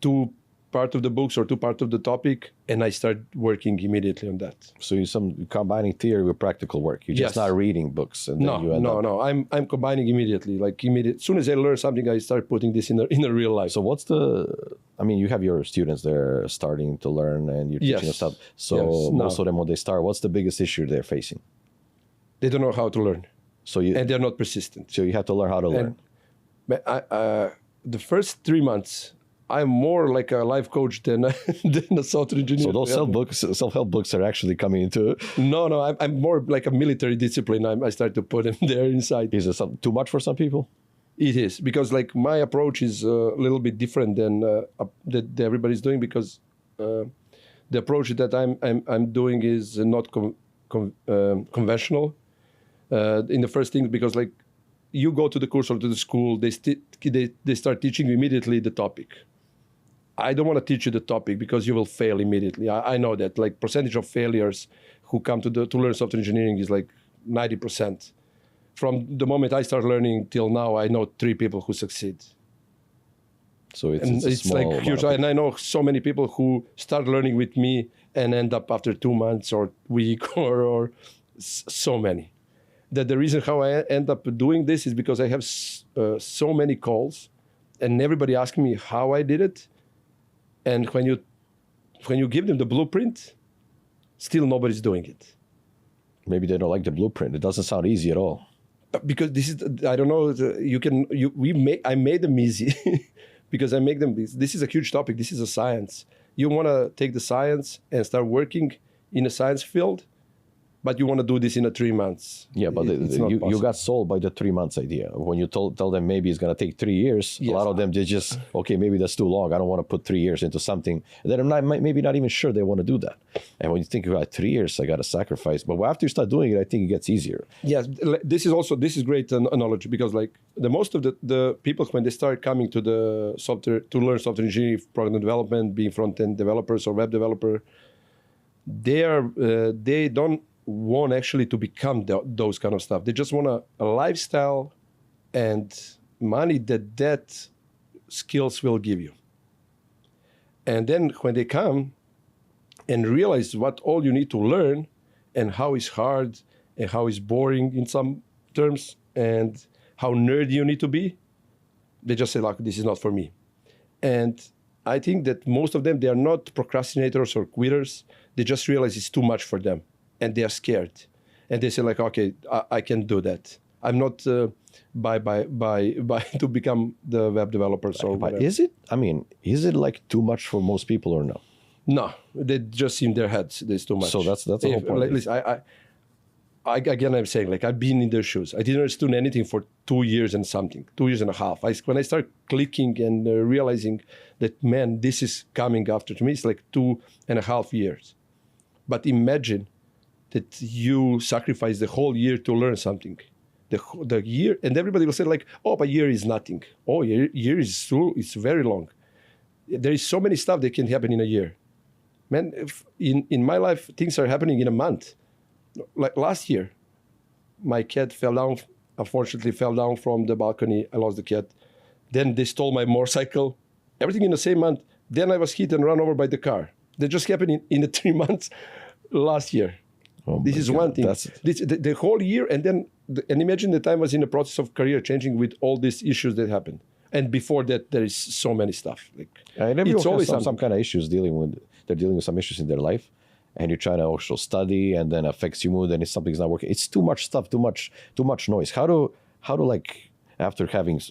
2 parts of the books or 2 parts of the topic, and I start working immediately on that. So you're combining theory with practical work. You're just not reading books, and then you end up... No. I'm combining immediately. As soon as I learn something, I start putting this in the real life. So you have your students there starting to learn, and you're teaching them stuff. So most of them, when they start, what's the biggest issue they're facing? They don't know how to learn. And they're not persistent. So you have to learn how to learn. The first 3 months, I'm more like a life coach than a software engineer. So those self-help books are actually coming into... No, I'm more like a military discipline. I start to put them there inside. Is it too much for some people? It is, because like my approach is a little bit different than that everybody's doing, because the approach that I'm doing is not conventional. In the first thing, because like you go to the course or to the school, they start teaching you immediately the topic. I don't want to teach you the topic because you will fail immediately. I know that. Like percentage of failures who come to learn software engineering is like 90%. From the moment I start learning till now, I know 3 people who succeed. So it's small like huge. And I know so many people who start learning with me and end up after 2 months or week or so many. That the reason how I end up doing this is because I have so many calls, and everybody asking me how I did it. And when you give them the blueprint, still nobody's doing it. Maybe they don't like the blueprint. It doesn't sound easy at all. Because this is, I don't know, I made them easy because I make them, this is a huge topic. This is a science. You want to take the science and start working in a science field, but you want to do this in 3 months. Yeah, but It's not you possible. got sold by the 3 months idea. When you tell them maybe it's going to take 3 years, a Yes. lot of them, they just, okay, maybe that's too long. I don't want to put 3 years into something that I'm not, maybe not even sure they want to do that. And when you think about 3 years, I got to sacrifice. But after you start doing it, I think it gets easier. Yes, this is great analogy, because like the most of the people, when they start coming to the software to learn software engineering, program development, being front-end developers or web developer, they don't want actually to become those kind of stuff. They just want a lifestyle and money that skills will give you. And then when they come and realize what all you need to learn and how it's hard and how it's boring in some terms and how nerdy you need to be, they just say, like, this is not for me. And I think that most of them, they are not procrastinators or quitters. They just realize it's too much for them and they are scared. And they say, like, okay, I can do that. I'm not by to become the web developers or But whatever. is it? I mean, is it like too much for most people or no? No, they just in their heads. There's too much. So that's the whole point. Like, listen, again, I'm saying, like, I've been in their shoes. I didn't understand anything for 2 years and something, 2 years and a half. When I start clicking and realizing that, man, this is coming after to me, it's like 2.5 years. But imagine that you sacrifice the whole year to learn something. The year, and everybody will say, like, oh, but a year is nothing. Oh, year is true. It's very long. There is so many stuff that can happen in a year. Man, in my life, things are happening in a month. Like last year, my cat fell down, unfortunately fell down from the balcony. I lost the cat. Then they stole my motorcycle. Everything in the same month. Then I was hit and run over by the car. That just happened in the 3 months last year. Oh This my is God, one thing. that's- The whole year, and then and imagine that I was in the process of career changing with all these issues that happened. And before that, there is so many stuff. Like, And everyone it's always has some kind of issues they're dealing with some issues in their life, and you're trying to also study, and then affects your mood, and if something's not working, it's too much stuff, too much noise. How to like, after having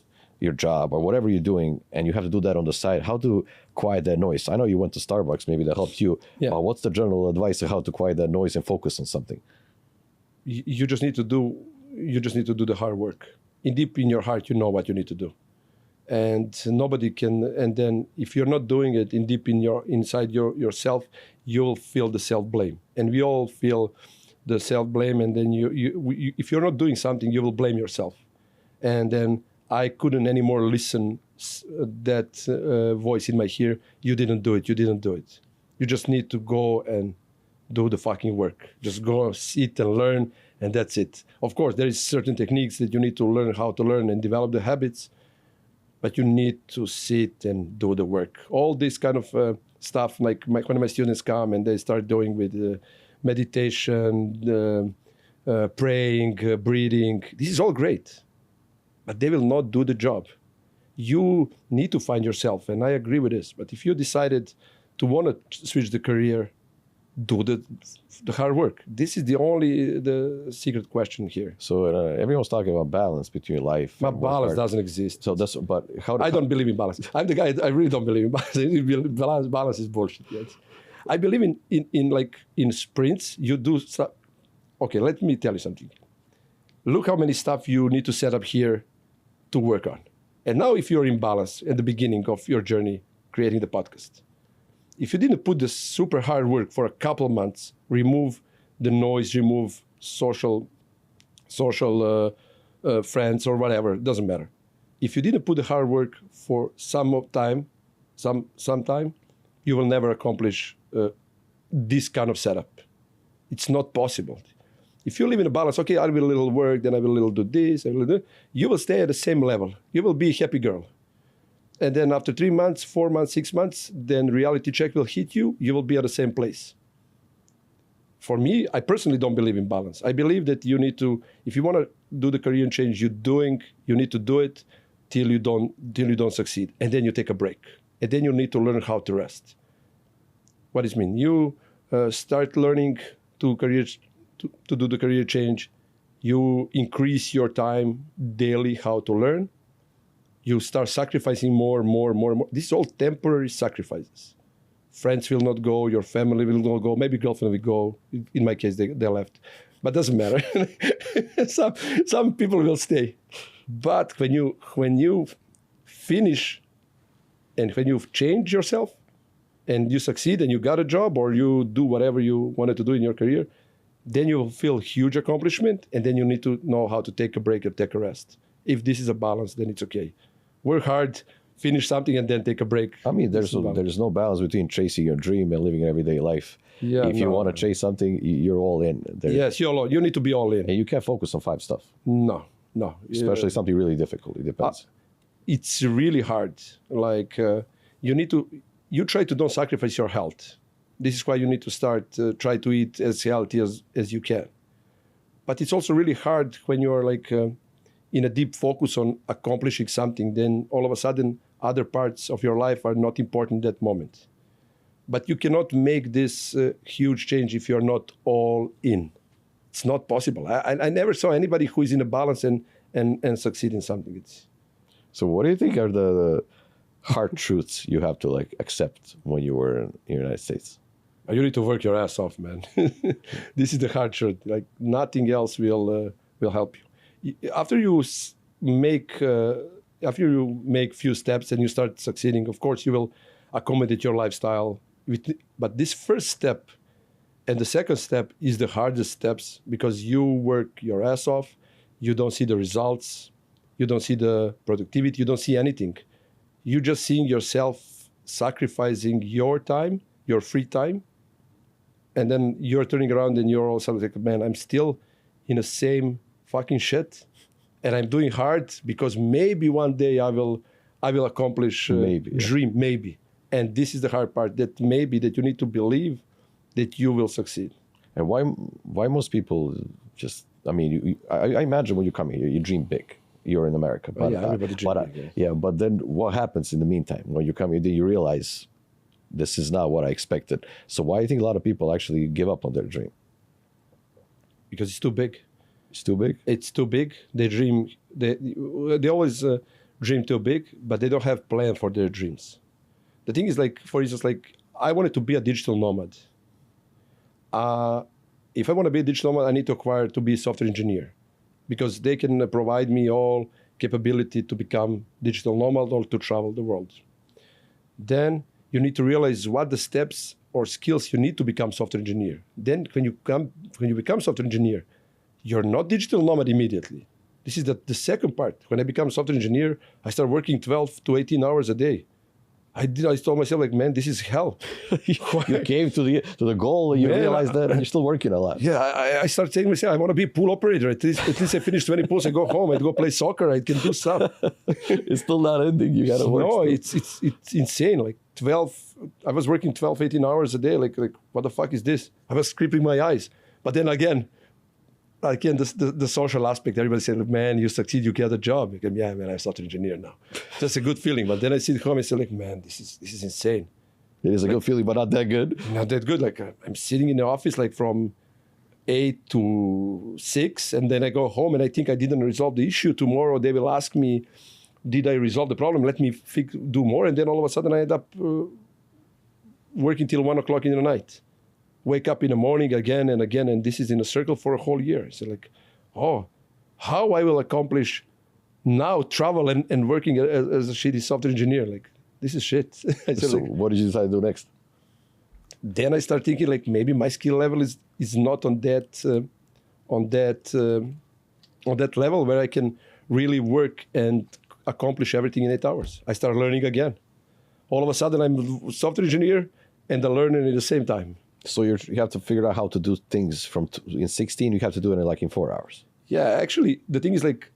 your job or whatever you're doing, and you have to do that on the side, how to quiet that noise? I know you went to Starbucks, maybe that helped you. Yeah. But what's the general advice of how to quiet that noise and focus on something? you just need to do the hard work. Deep in your heart, you know what you need to do. And nobody can. And then if you're not doing it inside yourself, you'll feel the self-blame. And we all feel the self-blame. And then if you're not doing something, you will blame yourself. And then I couldn't anymore listen that voice in my ear. You didn't do it. You didn't do it. You just need to go and do the fucking work. Just go sit and learn, and that's it. Of course, there is certain techniques that you need to learn how to learn and develop the habits. But you need to sit and do the work. All this kind of stuff, like when my students come and they start doing with meditation, praying, breathing, this is all great. But they will not do the job. You need to find yourself, and I agree with this. But if you decided to want to switch the career, do the hard work. This is the secret question here. So everyone's talking about balance between life. But and work balance hard. doesn't exist. So that's, but how? I don't believe in balance. I'm the guy. I really don't believe in balance. Balance is bullshit. Yes. I believe in sprints. You do stuff. Okay, let me tell you something. Look how many stuff you need to set up here to work on. And now, if you're in balance at the beginning of your journey creating the podcast, if you didn't put the super hard work for a couple of months, remove the noise, remove social friends or whatever, it doesn't matter. If you didn't put the hard work for some time, you will never accomplish this kind of setup. It's not possible. If you live in a balance, okay, I will a little work, then I will a little do this, you will stay at the same level. You will be a happy girl. And then after 3 months, 4 months, 6 months, then reality check will hit you. You will be at the same place. For me, I personally don't believe in balance. I believe that you need to, if you want to do the career change you need to do it till you don't succeed. And then you take a break. And then you need to learn how to rest. What does it mean? You start learning to do the career change. You increase your time daily how to learn. You start sacrificing more. This is all temporary sacrifices. friends will not go, your family will not go, maybe girlfriend will go. In my case, they left. But doesn't matter. some people will stay. But when you finish and when you've changed yourself and you succeed and you got a job or you do whatever you wanted to do in your career, then you will feel huge accomplishment, and then you need to know how to take a break or take a rest. If this is a balance, then it's okay. Work hard, finish something, and then take a break. I mean, there's no balance between chasing your dream and living an everyday life. Yeah, if you want to chase something, you're all in. Yes, you're all in. You need to be all in. And you can't focus on 5 stuff. No. Especially something really difficult. It depends. It's really hard. Like you try to don't sacrifice your health. This is why you need to start, try to eat as healthy as you can. But it's also really hard when you're like in a deep focus on accomplishing something, then all of a sudden other parts of your life are not important at that moment. But you cannot make this huge change if you're not all in. It's not possible. I never saw anybody who is in a balance and succeed in something. So what do you think are the hard truths you have to like accept when you were in the United States? You need to work your ass off, man. This is the hard truth. Like nothing else will help you. After you make few steps and you start succeeding, of course you will accommodate your lifestyle. But this first step and the second step is the hardest steps because you work your ass off. You don't see the results. You don't see the productivity. You don't see anything. You're just seeing yourself sacrificing your time, your free time. And then you're turning around and you're also like, man, I'm still in the same fucking shit. And I'm doing hard because maybe one day I will accomplish dream, maybe. And this is the hard part, that maybe that you need to believe that you will succeed. And why most people just, I mean, I imagine when you come here, you dream big. You're in America. But, everybody dreams big. Yeah, but then what happens in the meantime? When you come here, then you realize this is not what I expected. So why do you think a lot of people actually give up on their dream? Because it's too big. It's too big? It's too big. They dream, they always dream too big, but they don't have plan for their dreams. The thing is, like, for instance, like, I wanted to be a digital nomad. If I want to be a digital nomad, I need to acquire to be a software engineer because they can provide me all capability to become digital nomad or to travel the world. Then you need to realize what the steps or skills you need to become software engineer. Then when you become software engineer, you're not digital nomad immediately. This is the second part. When I become software engineer, I start working 12 to 18 hours a day. I told myself, like, man, this is hell. You came to the goal and you realized that, and you're still working a lot. Yeah, I started saying to myself, I want to be a pool operator. At least I finish 20 pools, I go home, I go play soccer, I can do stuff. It's still not ending. You got to work. No, it's insane. Like 12, I was working 12, 18 hours a day. Like what the fuck is this? I was scraping my eyes. But then again, the social aspect, everybody said, man, you succeed, you get a job. Go, yeah, man, I'm a software engineer now. That's a good feeling. But then I sit home and say, like, man, this is insane. It is a good feeling, but not that good. Not that good. Like I'm sitting in the office like from 8 to 6, and then I go home and I think I didn't resolve the issue. Tomorrow they will ask me, did I resolve the problem? Let me do more. And then all of a sudden I end up working till 1 o'clock in the night. Wake up in the morning again and again, and this is in a circle for a whole year. So like, oh, how I will accomplish now travel and working as a shitty software engineer? Like, this is shit. So like, what did you decide to do next? Then I start thinking like maybe my skill level is not on that level where I can really work and accomplish everything in 8 hours. I start learning again. All of a sudden I'm a software engineer and a learner at the same time. So you have to figure out how to do things in 16. You have to do it like in 4 hours. Yeah, actually, the thing is like,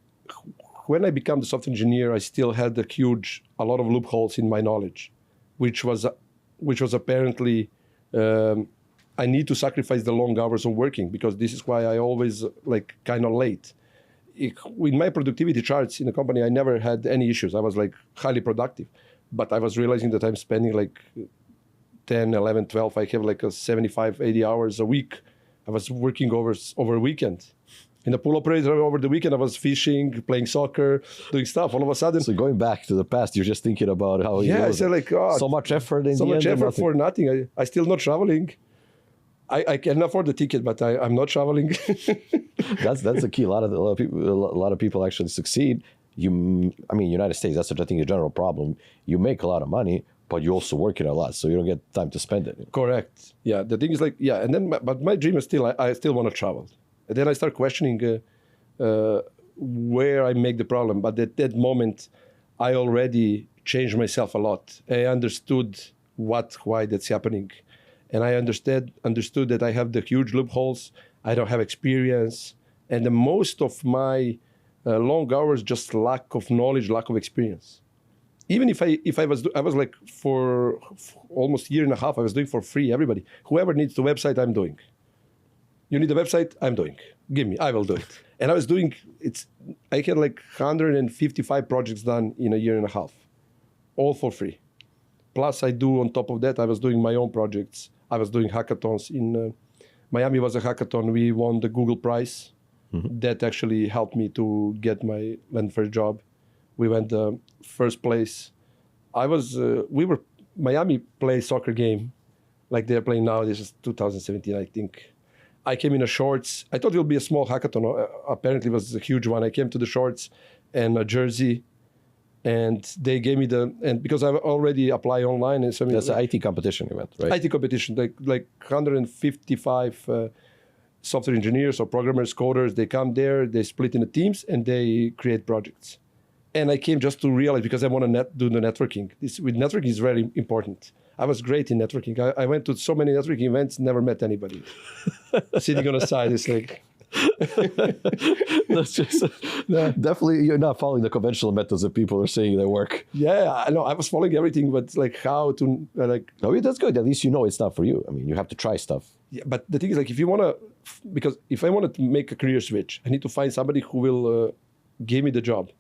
when I became the software engineer, I still had a lot of loopholes in my knowledge, which was apparently, I need to sacrifice the long hours of working because this is why I always like kind of late. In my productivity charts in the company, I never had any issues. I was like highly productive, but I was realizing that I'm spending like 10, 11, 12, I have like a 75, 80 hours a week. I was working over a weekend. In a pool operator over the weekend, I was fishing, playing soccer, doing stuff. All of a sudden, So going back to the past, you're just thinking about how I said like, oh, so much effort in so the much end and effort nothing. for nothing. I still not traveling. I can afford the ticket, but I'm not traveling. That's the key. A lot of people actually succeed. United States, that's such I think a general problem. You make a lot of money, but you also work it a lot, so you don't get time to spend it. Correct. Yeah. The thing is like, and then, but my dream is still, I still want to travel. And then I start questioning where I make the problem. But at that moment, I already changed myself a lot. I understood why that's happening. And I understood that I have the huge loopholes. I don't have experience. And the most of my long hours, just lack of knowledge, lack of experience. Even if I was like for almost a year and a half, I was doing for free, everybody. Whoever needs the website, I'm doing. You need a website, I'm doing. Give me, I will do it. And I was doing, I had like 155 projects done in a year and a half, all for free. Plus I do on top of that, I was doing my own projects. I was doing hackathons. In Miami was a hackathon. We won the Google Prize. Mm-hmm. That actually helped me to get my first job. We went first place. Miami play soccer game like they're playing now. This is 2017, I think. I came in a shorts. I thought it would be a small hackathon. Apparently it was a huge one. I came to the shorts and a jersey, and they gave me and because I already apply online. And so that's an IT competition event, right? IT competition, like 155 software engineers or programmers, coders, they come there, they split into teams, and they create projects. And I came just to realize, because I want to do the networking. With networking is very important. I was great in networking. I went to so many networking events, never met anybody. Sitting on the side, it's like... That's just definitely you're not following the conventional methods that people are saying they work. Yeah, I know. I was following everything, but like how to No, that's good. At least you know it's not for you. I mean, you have to try stuff. Yeah, but the thing is, like, if you want to, because if I wanted to make a career switch, I need to find somebody who will give me the job.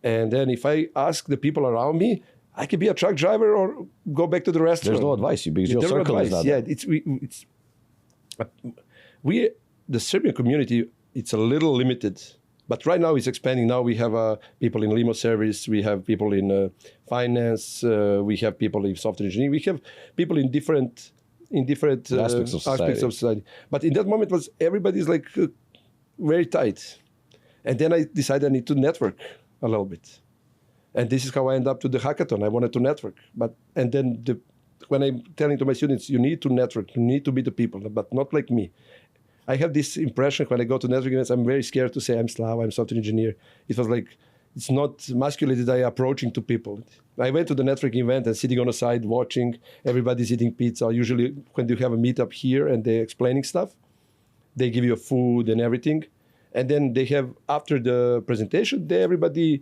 And then if I ask the people around me, I can be a truck driver or go back to the restaurant. There's no advice because your circle is not. Yeah, the Serbian community, it's a little limited, but right now it's expanding. Now we have people in limo service, we have people in finance, we have people in software engineering, we have people in different aspects of society. But in that moment, everybody's like very tight. And then I decided I need to network a little bit. And this is how I end up to the hackathon. I wanted to network. And then when I'm telling to my students, you need to network, you need to be the people, but not like me. I have this impression when I go to networking events, I'm very scared to say I'm Slavo, I'm software engineer. It was like, it's not masculine that I'm approaching to people. I went to the networking event and sitting on the side watching, everybody's eating pizza. Usually when you have a meetup here and they're explaining stuff, they give you food and everything. And then they have, after the presentation, everybody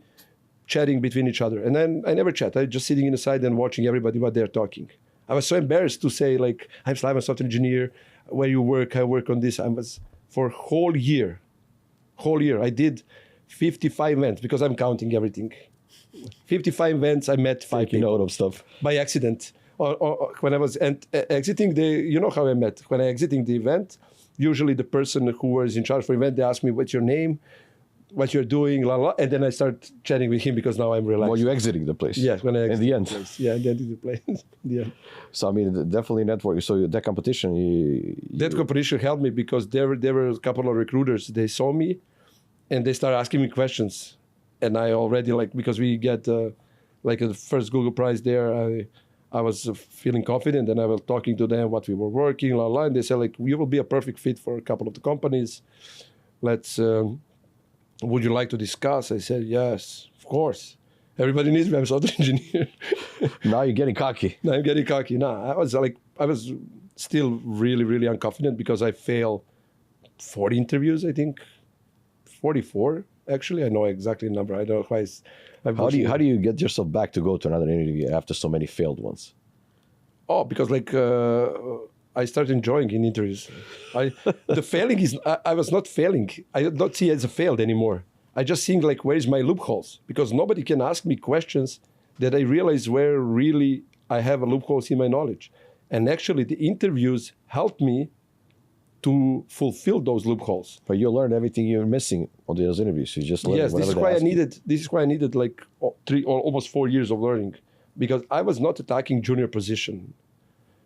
chatting between each other. And then I never chat. I just sitting in the side and watching everybody what they're talking. I was so embarrassed to say, like, I'm Slavo, I'm a software engineer. Where you work, I work on this. I was, for whole year, I did 55 events because I'm counting everything. 55 events, I met 5 people. Note of stuff. By accident. Or when I was exiting you know how I met. When I exiting the event, usually the person who was in charge for the event, they ask me, what's your name? What you're doing, la la, and then I start chatting with him because now I'm relaxed. Well, you exiting the place. Yes, when I in the end. The place. Yeah, in the end of the place. Yeah. So I mean, definitely network. So that competition, that competition helped me because there were a couple of recruiters. They saw me, and they started asking me questions, and I already because we get the first Google Prize there. I was feeling confident, and I was talking to them what we were working, la la, and they said you will be a perfect fit for a couple of the companies. Let's. Would you like to discuss? I said, yes, of course. Everybody needs me. I'm a software engineer. Now you're getting cocky. Now I'm getting cocky. No, I was still really, really unconfident because I failed 40 interviews, I think. 44, actually. I know exactly the number. I don't know why. How do you get yourself back to go to another interview after so many failed ones? Oh, because I started enjoying in interviews. The failing is, I was not failing. I don't see it as a failed anymore. I just think where is my loopholes? Because nobody can ask me questions that I realize where really I have a loopholes in my knowledge. And actually the interviews helped me to fulfill those loopholes. But you learned everything you're missing on those interviews. You just learned Yes, whatever they asked you. this is why I needed like almost 4 years of learning, because I was not attacking junior position.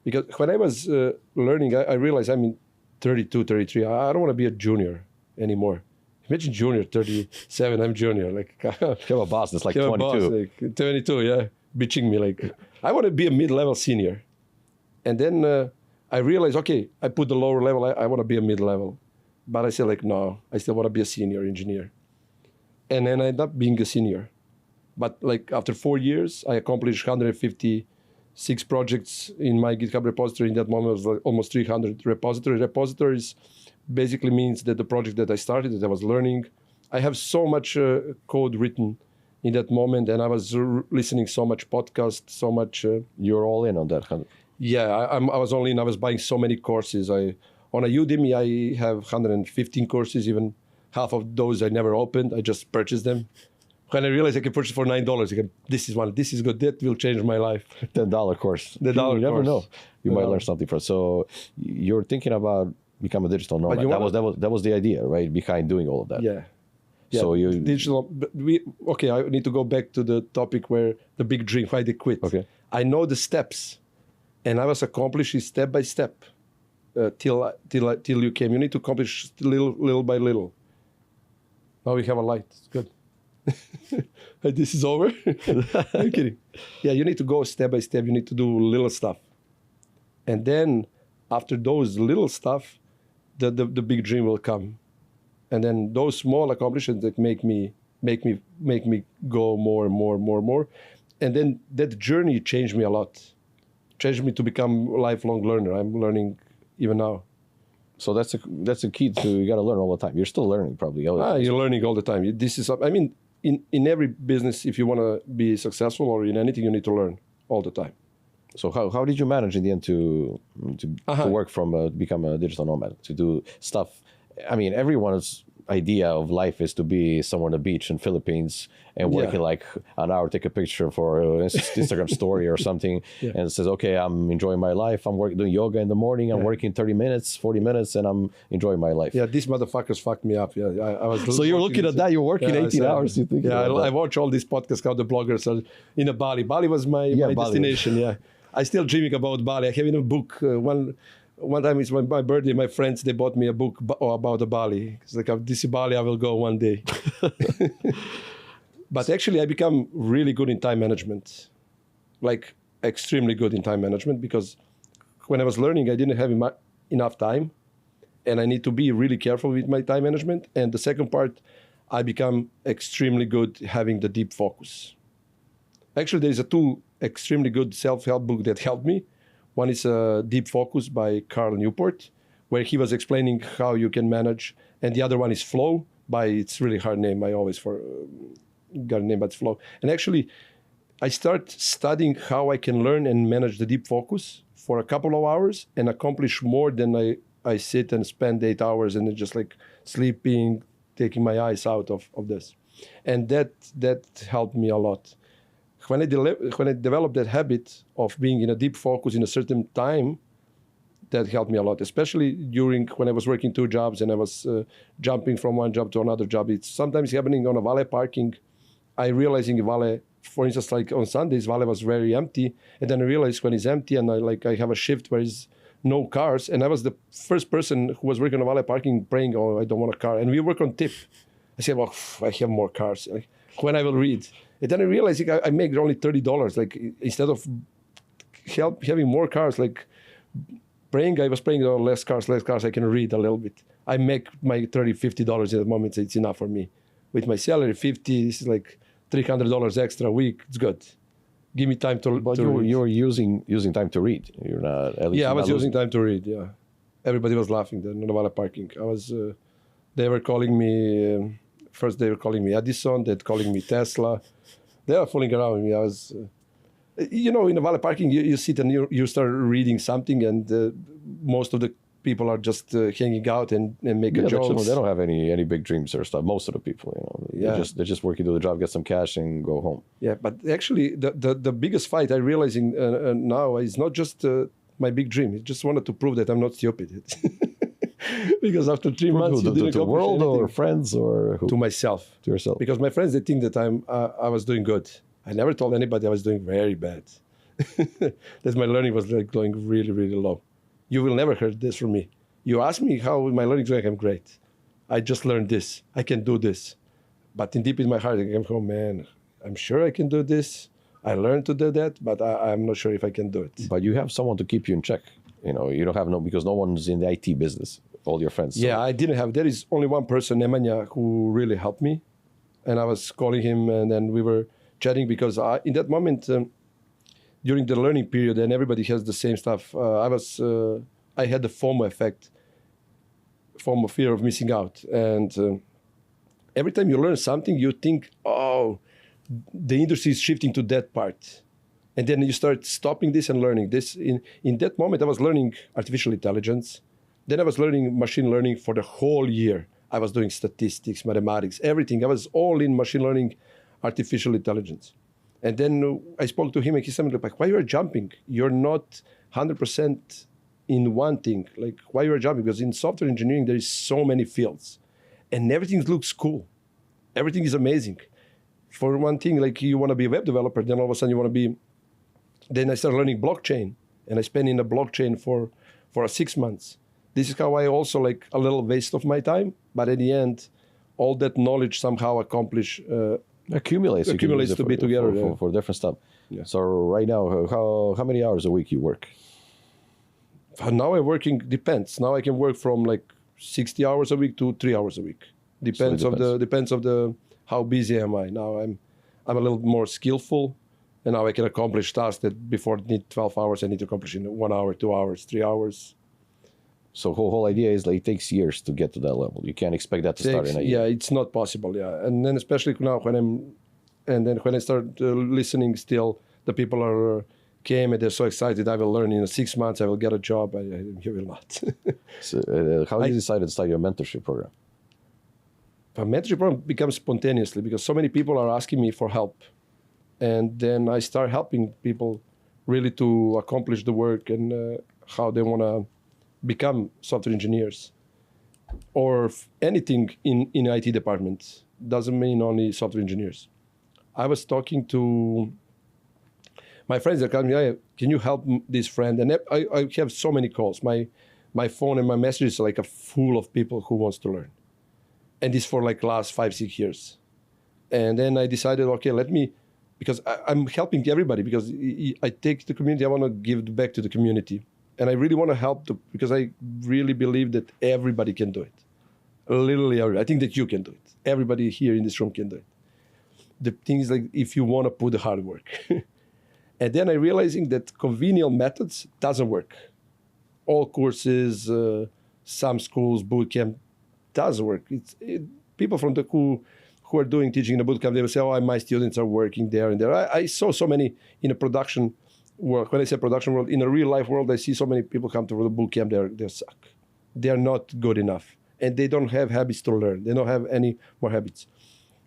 Because when I was learning, I realized I'm in 32, 33. I don't want to be a junior anymore. Imagine junior, 37, I'm junior. Like, You have a boss that's like have a 22. boss, like 22, yeah, bitching me. Like, I want to be a mid-level senior. And then I realized, okay, I put the lower level, I want to be a mid-level. But I said, like, no, I still want to be a senior engineer. And then I ended up being a senior. But like after 4 years, I accomplished 156 projects in my GitHub repository. In that moment, it was like almost 300 repositories. Repositories basically means that the project that I started, that I was learning, I have so much code written in that moment, and I was listening so much podcast, so much. You're all in on that. Yeah, I was only in. I was buying so many courses. On a Udemy, I have 115 courses. Even half of those I never opened. I just purchased them. When I realized I can purchase for $9, this is good. That will change my life. $10 course. The dollar You never course. know. You The might dollar. learn something from. So you're thinking about become a digital nomad. That was the idea, right? Behind doing all of that. Yeah. So you digital. But I need to go back to the topic where the big dream. Why they quit? Okay. I know the steps, and I was accomplishing step by step till you came. You need to accomplish little by little. Now we have a light. It's good. This is over. I'm kidding. Yeah, you need to go step by step. You need to do little stuff, and then after those little stuff, the big dream will come, and then those small accomplishments that make me go more and more, and then that journey changed me a lot. Changed me to become a lifelong learner. I'm learning even now. So that's a key to, you got to learn all the time. You're still learning probably. You're learning all the time. This is, I mean, in every business, if you want to be successful or in anything, you need to learn all the time. So how did you manage in the end to work from become a digital nomad, to do stuff? I mean, everyone's idea of life is to be somewhere on the beach in Philippines and working like an hour, take a picture for an Instagram story or something, and it says, okay, I'm enjoying my life. I'm doing yoga in the morning. I'm working 30 minutes, 40 minutes, and I'm enjoying my life. Yeah, these motherfuckers fucked me up. Yeah, I was. So you're looking at that. You're working 18 hours. You think? Yeah, I watch all these podcasts how the bloggers are in Bali. Bali was my Bali. destination. Yeah, I still dreaming about Bali. I have even a book. One time it's my birthday. My friends, they bought me a book about the Bali. It's like, this is Bali, I will go one day. But actually, I become really good in time management, like extremely good in time management, because when I was learning, I didn't have enough time, and I need to be really careful with my time management. And the second part, I become extremely good having the deep focus. Actually, there's two extremely good self-help book that helped me. One is Deep Focus by Carl Newport, where he was explaining how you can manage. And the other one is Flow by, it's really hard name. I always got a name, but it's Flow. And actually, I start studying how I can learn and manage the deep focus for a couple of hours and accomplish more than I sit and spend 8 hours and just like sleeping, taking my eyes out of this. And that helped me a lot. When I developed that habit of being in a deep focus in a certain time, that helped me a lot, especially during when I was working 2 jobs and I was jumping from one job to another job. It's sometimes happening on a valet parking. I realized in valet, for instance, like on Sundays, valet was very empty. And then I realized when it's empty and I have a shift where there's no cars. And I was the first person who was working on valet parking praying, oh, I don't want a car. And we work on tip. I said, well, I have more cars. Like, when I will read. And then I realized I make only $30. Like instead of having more cars, like I was praying, oh, less cars, I can read a little bit. I make my $30, $50 at the moment, so it's enough for me. With my salary, 50, this is like $300 extra a week. It's good. Give me time to But read. you were using time to read. You're not. At least Yeah, I you're was not using time to read. Yeah, everybody was laughing. The Nomad parking. I was. They were calling me. First, they were calling me Edison. They're calling me Tesla. They are fooling around with me. I was. In a valet parking, you sit and you start reading something, and most of the people are just hanging out and making jokes. They don't have any big dreams or stuff. Most of the people, they're just working, do the job, get some cash, and go home. Yeah, but actually, the biggest fight I realizing now is not just my big dream. I just wanted to prove that I'm not stupid. because after 3 months, you didn't to the accomplish world anything. or friends or who? To myself. To yourself. Because my friends, they think that I was doing good. I never told anybody I was doing very bad. That my learning was like going really, really low. You will never hear this from me. You ask me how my learning is going, I'm great. I just learned this. I can do this. But in deep in my heart, I come home, man, I'm sure I can do this. I learned to do that, but I'm not sure if I can do it. But you have someone to keep you in check. You know, you don't have because no one's in the IT business. All your friends. Yeah, I didn't have. There is only one person, Nemanja, who really helped me, and I was calling him, and then we were chatting because in that moment, during the learning period, and everybody has the same stuff. I had the FOMO effect, FOMO, fear of missing out, and every time you learn something, you think, oh, the industry is shifting to that part. And then you start stopping this and learning this. In that moment, I was learning artificial intelligence. Then I was learning machine learning for the whole year. I was doing statistics, mathematics, everything. I was all in machine learning, artificial intelligence. And then I spoke to him and he said, like, why you are jumping? You're not 100% in one thing. Like, why you are jumping? Because in software engineering, there is so many fields. And everything looks cool. Everything is amazing. For one thing, like you want to be a web developer, then all of a sudden you want to be. Then I started learning blockchain, and I spent in a blockchain for 6 months. This is how I also like a little waste of my time, but at the end, all that knowledge somehow accumulates to be together for different stuff. Yeah. So right now, how many hours a week you work? Now I'm working, depends. Now I can work from like 60 hours a week to 3 hours a week. Depends of the how busy am I. Now I'm a little more skillful, and now I can accomplish tasks that before need 12 hours, I need to accomplish in 1 hour, 2 hours, 3 hours. So whole idea is like it takes years to get to that level. You can't expect that to start in a year. Yeah, it's not possible. Yeah, and then especially now when I start listening, still the people came and they're so excited. I will learn in 6 months. I will get a job. You will not. So, how did you decide to start your mentorship program? A mentorship program becomes spontaneously because so many people are asking me for help, and then I start helping people really to accomplish the work and how they want to become software engineers or anything in IT departments. Doesn't mean only software engineers. I was talking to my friends that call me, hey, can you help this friend? And I have so many calls. My phone and my messages are like full of people who wants to learn. And this for like last 5-6 years. And then I decided, okay, because I'm helping everybody because I take the community, I want to give back to the community. And I really want to help because I really believe that everybody can do it. Literally everybody. I think that you can do it. Everybody here in this room can do it. The thing is like if you want to put the hard work. And then I realizing that convenient methods doesn't work. All courses, some schools, bootcamp, does work. People from who are doing teaching in the bootcamp, they will say, oh, my students are working there and there. I saw so many in a production world. When I say production world, in a real life world, I see so many people come to the bootcamp, they suck. They're not good enough. And they don't have habits to learn. They don't have any more habits.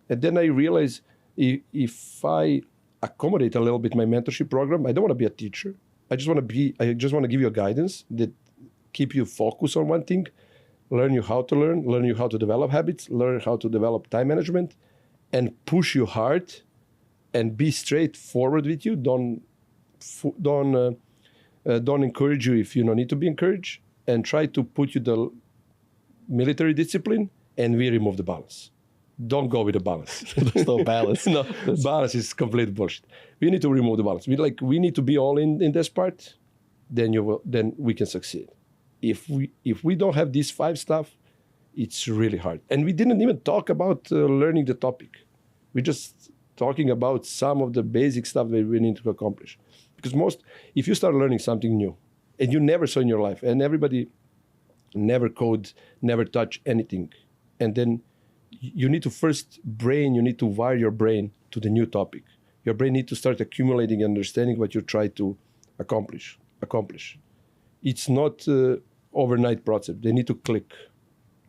And then I realized if I accommodate a little bit my mentorship program, I don't want to be a teacher. I just want to give you a guidance that keep you focused on one thing, learn you how to learn you how to develop habits, learn how to develop time management, and push you hard and be straightforward with you. Don't encourage you if you don't need to be encouraged, and try to put you the military discipline, and we remove the balance. Don't go with the balance. There's no balance. No, balance is complete bullshit. We need to remove the balance. We need to be all in this part, then we can succeed. If we don't have these 5 stuff, it's really hard. And we didn't even talk about learning the topic. We're just talking about some of the basic stuff that we need to accomplish. Because if you start learning something new, and you never saw in your life, and everybody never code, never touch anything, and then you need to you need to wire your brain to the new topic. Your brain needs to start accumulating and understanding what you try to accomplish. It's not overnight process. They need to click.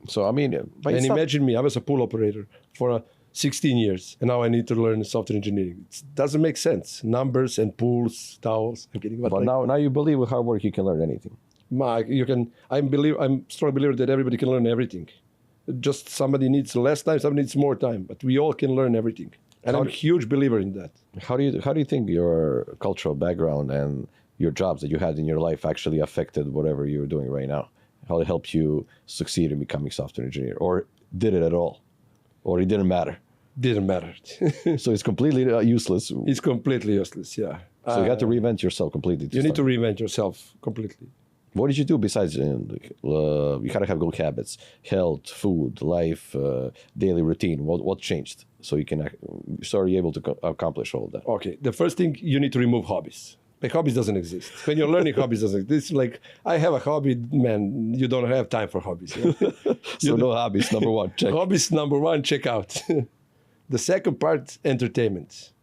So, I mean... Imagine me, I was a pool operator for 16 years, and now I need to learn software engineering. It doesn't make sense. Numbers and pools, towels. I'm kidding. But now you believe with hard work you can learn anything. I'm strong believer that everybody can learn everything. Just somebody needs less time, somebody needs more time, but we all can learn everything. And I'm a huge believer in that. How do you think your cultural background and your jobs that you had in your life actually affected whatever you're doing right now? How it helped you succeed in becoming software engineer, or did it at all, or it didn't matter? Didn't matter. So it's completely useless. It's completely useless. Yeah. So you had to reinvent yourself completely. You need to reinvent yourself completely. What did you do besides you gotta have good habits, health, food, life, daily routine? What changed so you can so you're able to accomplish all of that? Okay, the first thing, you need to remove hobbies. Like, hobbies doesn't exist. When you're learning, hobbies doesn't exist. This is like, I have a hobby, man, you don't have time for hobbies. Yeah? So no hobbies, number one, check. Hobbies, number one, check out. The second part, entertainment.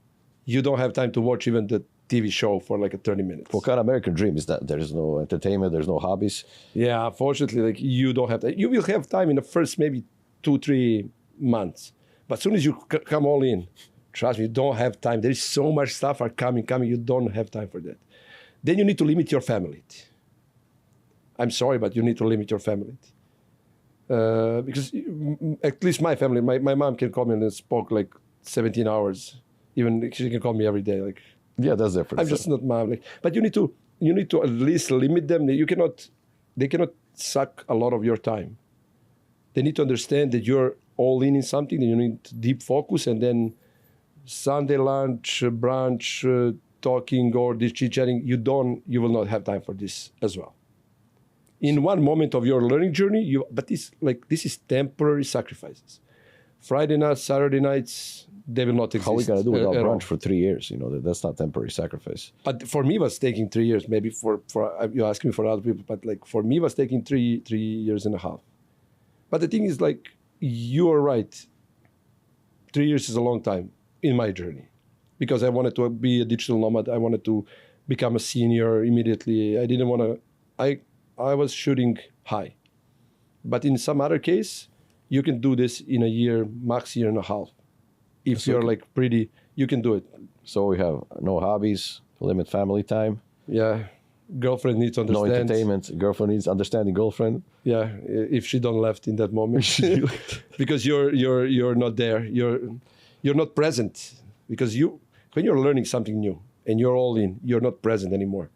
You don't have time to watch even the TV show for like 30 minutes. What kind of American dream is that? There is no entertainment, there's no hobbies. Yeah, unfortunately, like, you don't have time. You will have time in the first maybe 2-3 months. But as soon as you come all in, trust me, you don't have time. There is so much stuff are coming. You don't have time for that. Then you need to limit your family. I'm sorry, but you need to limit your family. Because at least my family, my mom can call me and spoke like 17 hours. Even she can call me every day. Like, yeah, that's different. I'm just not mom. Like, but you need to at least limit them. They cannot suck a lot of your time. They need to understand that you're all in something, and you need deep focus, and then Sunday lunch, brunch, talking, or this chit-chatting, you will not have time for this as well. In one moment of your learning journey, this is temporary sacrifices. Friday nights, Saturday nights, they will not exist. How are we going to do without brunch for 3 years? That's not temporary sacrifice. But for me, it was taking 3 years. Maybe for you ask me for other people, but like for me, it was taking 3.5 years. But the thing is, like, you are right. 3 years is a long time in my journey, because I wanted to be a digital nomad. I wanted to become a senior immediately. I didn't want to. I was shooting high, but in some other case, you can do this in a year, max year and a half. If you're like pretty, you can do it. So we have no hobbies, limit family time. Yeah, girlfriend needs to understand. No entertainment. Girlfriend needs understanding girlfriend. Yeah, if she don't left in that moment, because you're not there. You're not present, because when you're learning something new and you're all in, you're not present anymore.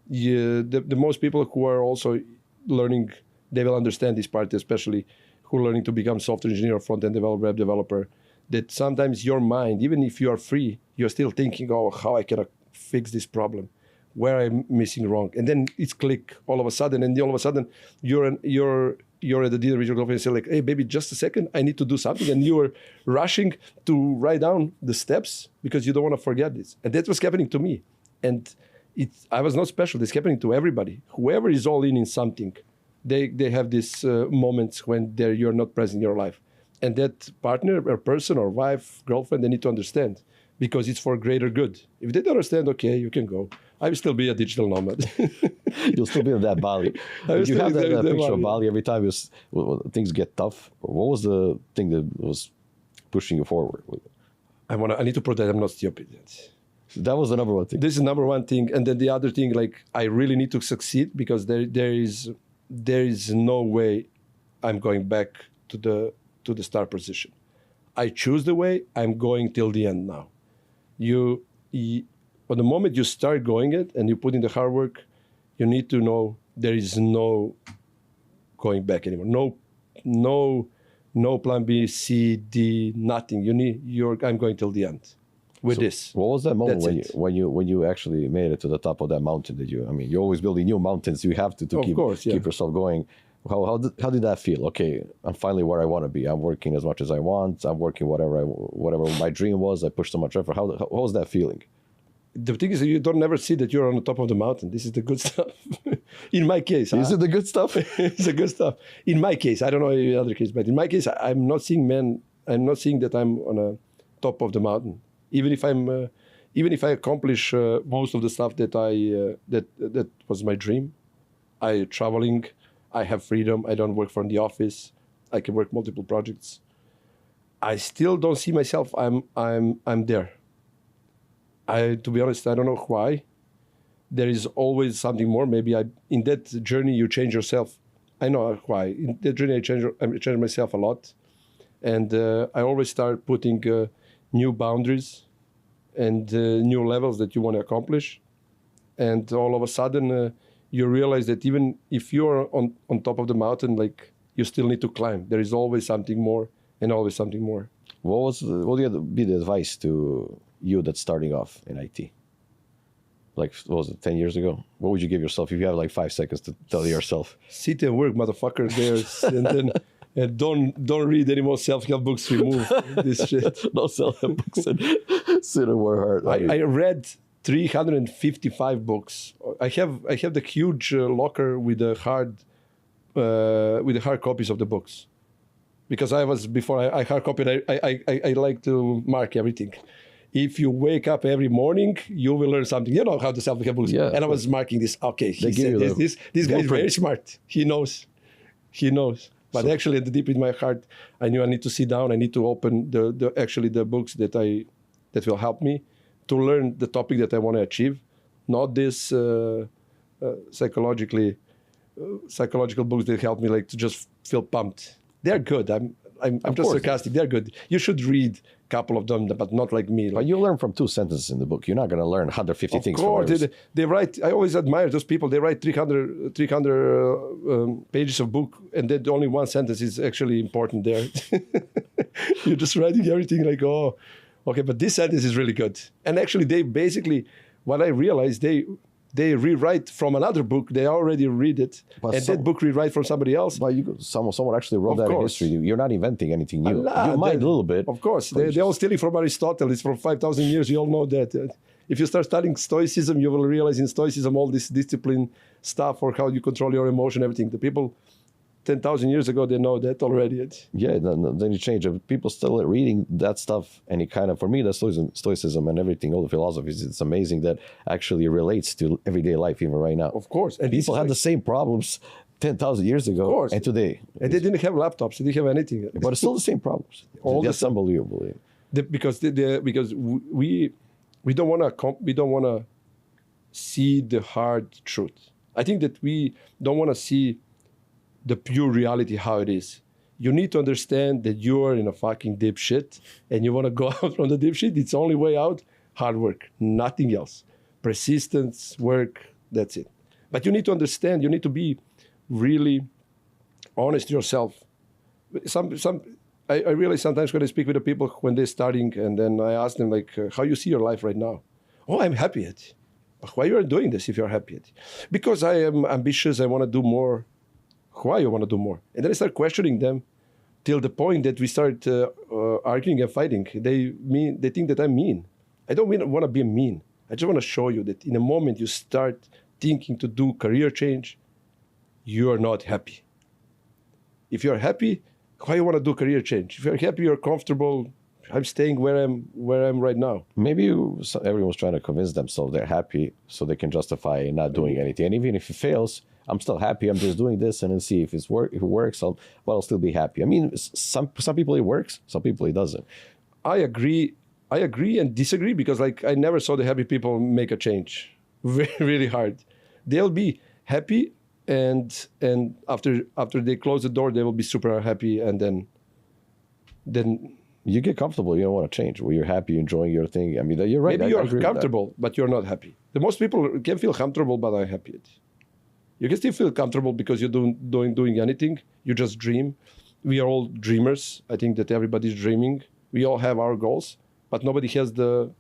The most people who are also learning, they will understand this part, especially who are learning to become software engineer, front-end developer, web developer, that sometimes your mind, even if you are free, you're still thinking, oh, how I can fix this problem, where I'm missing wrong. And then it's click all of a sudden, and all of a sudden you're at the dinner with your girlfriend and say like, hey, baby, just a second, I need to do something. And you are rushing to write down the steps because you don't want to forget this. And that was happening to me. And I was not special. It's happening to everybody. Whoever is all in something, they have these moments when you're not present in your life. And that partner or person or wife, girlfriend, they need to understand, because it's for greater good. If they don't understand, okay, you can go. I will still be a digital nomad. You'll still be in that Bali. You have that picture of Bali every time things get tough. What was the thing that was pushing you forward? I need to prove that I'm not stupid. That was the number one thing. This is the number one thing. And then the other thing, like, I really need to succeed, because there is no way I'm going back to the start position. I choose the way. I'm going till the end now. But the moment you start going it and you put in the hard work, you need to know there is no going back anymore. No plan B, C, D, nothing. I'm going till the end with this. What was that moment when you actually made it to the top of that mountain? You're always building new mountains. You have to keep yourself going. How did that feel? Okay, I'm finally where I want to be. I'm working as much as I want. I'm working whatever my dream was. I pushed so much effort. How was that feeling? The thing is that you don't never see that you're on the top of the mountain. This is the good stuff. In my case. Is it the good stuff? It's the good stuff. In my case, I don't know in other case, but in my case, I'm not seeing that I'm on a top of the mountain. Even if I accomplish most of the stuff that that was my dream, I traveling, I have freedom. I don't work from the office. I can work multiple projects. I still don't see myself. I'm there. To be honest, I don't know why, there is always something more. Maybe in that journey you change yourself. I know why. In that journey I change myself a lot, and I always start putting new boundaries and new levels that you want to accomplish, and all of a sudden you realize that even if you're on top of the mountain, like, you still need to climb. There is always something more and always something more. What would be the advice to you that's starting off in IT? Like, what was it, 10 years ago? What would you give yourself if you have like 5 seconds to tell yourself? Sit and work, motherfucker. And then and don't read any more self-help books. Remove this shit. No self-help books and sit and work hard. I read 355 books. I have the huge locker with the hard copies of the books, because I hard copied. I like to mark everything. If you wake up every morning, you will learn something. You know how the self-help books. Yeah, and I was marking this. Okay, he said this guy is very smart. He knows. But actually, at the deep in my heart, I knew I need to sit down. I need to open the books that will help me to learn the topic that I want to achieve, not this psychological books that help me like to just feel pumped. They're good. I'm just sarcastic. They're good. You should read a couple of them, but not like me. But you learn from 2 sentences in the book. You're not going to learn 150 things from others. They write. I always admire those people. They write 300 pages of book, and then only one sentence is actually important there. You're just writing everything like, oh, okay, but this sentence is really good. And actually, they basically, what I realized, they rewrite from another book. They already read it, that book rewrite from somebody else. But someone actually wrote that in history. You're not inventing anything new. You might a little bit. Of course. They're all stealing from Aristotle. It's from 5,000 years. You all know that. If you start studying Stoicism, you will realize in Stoicism all this discipline stuff, or how you control your emotion, everything. The people 10,000 years ago, they know that already. Yeah, then you change it. People still reading that stuff, and it kind of, for me, that's Stoicism and everything, all the philosophies, it's amazing that actually relates to everyday life even right now. Of course. And people had the same problems 10,000 years ago and today. And they didn't have laptops. They didn't have anything. But it's still the same problems. That's unbelievable. Because we don't want to see the hard truth. I think that we don't want to see the pure reality, how it is. You need to understand that you're in a fucking deep shit and you want to go out from the deep shit. It's the only way out, hard work, nothing else. Persistence, work, that's it. But you need to understand, you need to be really honest to yourself. I realize sometimes when I speak with the people when they're starting, and then I ask them like, how you see your life right now? Oh, I'm happy at it. But why you are doing this if you're happy at it? Because I am ambitious, I want to do more. Why you want to do more? And then I start questioning them till the point that we start arguing and fighting. They think that I'm mean. I don't want to be mean. I just want to show you that in a moment you start thinking to do career change, you are not happy. If you're happy, why you want to do career change? If you're happy, you're comfortable. I'm staying where I'm right now. Maybe everyone's trying to convince themselves they're happy so they can justify not doing anything. And even if it fails, I'm still happy. I'm just doing this and then see if it works. I'll still be happy. I mean, some people it works, some people it doesn't. I agree and disagree, because like I never saw the happy people make a change. Really hard. They'll be happy, and after they close the door, they will be super unhappy, and then you get comfortable. You don't want to change. Well, you're happy, enjoying your thing. I mean, you're right. Maybe you're comfortable, but you're not happy. The most people can feel comfortable, but are happy. You can still feel comfortable because you're doing anything. You just dream. We are all dreamers. I think that everybody's dreaming. We all have our goals, but nobody has the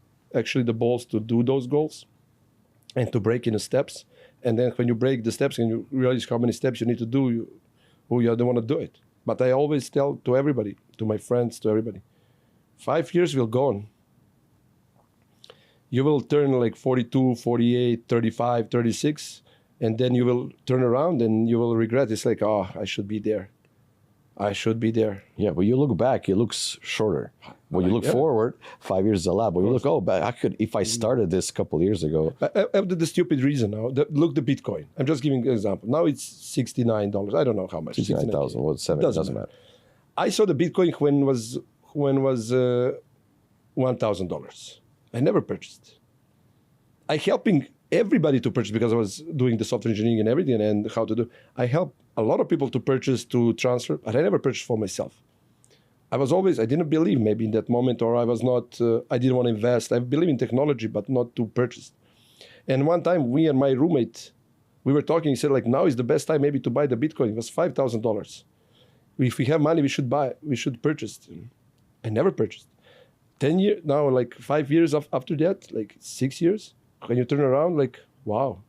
balls to do those goals and to break in the steps. And then when you break the steps and you realize how many steps you need to do, you don't want to do it. But I always tell to everybody, to my friends, to everybody, 5 years will go on. You will turn like 42, 48, 35, 36, and then you will turn around and you will regret. It's like, oh, I should be there. I should be there. Yeah, but you look back, it looks shorter. When you look forward, 5 years is a lot. But you look, back, if I started this a couple of years ago. I have the stupid reason now. Look, the Bitcoin. I'm just giving an example. Now it's $69. I don't know how much. 69,000. Well, $7. Doesn't matter. I saw the Bitcoin when was $1,000. I never purchased. I helping everybody to purchase because I was doing the software engineering and everything and how to do. I help a lot of people to purchase, to transfer, but I never purchased for myself. I didn't believe maybe in that moment, or I didn't want to invest. I believe in technology, but not to purchase. And one time, we and my roommate, we were talking. He said, like, now is the best time maybe to buy the Bitcoin. It was $5,000. If we have money, we should purchase. I never purchased. 10 years now, like 5 years after that, like 6 years. When you turn around, like, wow,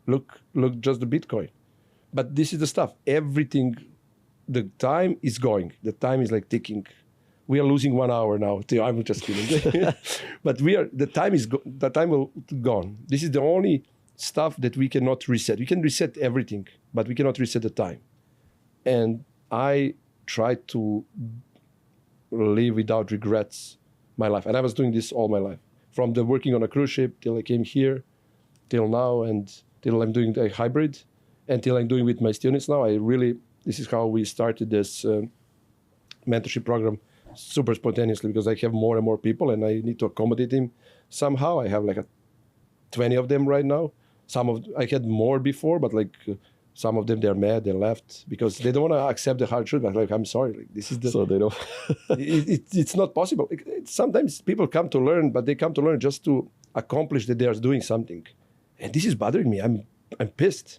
look, just the Bitcoin. But this is the stuff. Everything, the time is going. The time is like ticking. We are losing 1 hour now. I'm just kidding. But the time will gone. This is the only stuff that we cannot reset. We can reset everything, but we cannot reset the time. And I try to live without regrets my life. And I was doing this all my life. From the working on a cruise ship till I came here, till now, and till I'm doing a hybrid, until I'm doing with my students now. This is how we started this mentorship program super spontaneously, because I have more and more people and I need to accommodate them somehow. I have like 20 of them right now. I had more before, but some of them, they're mad, they left because they don't want to accept the hard truth. Like, I'm sorry, like this is the. So they don't. It's not possible. Sometimes people come to learn, but they come to learn just to accomplish that they are doing something, and this is bothering me. I'm pissed.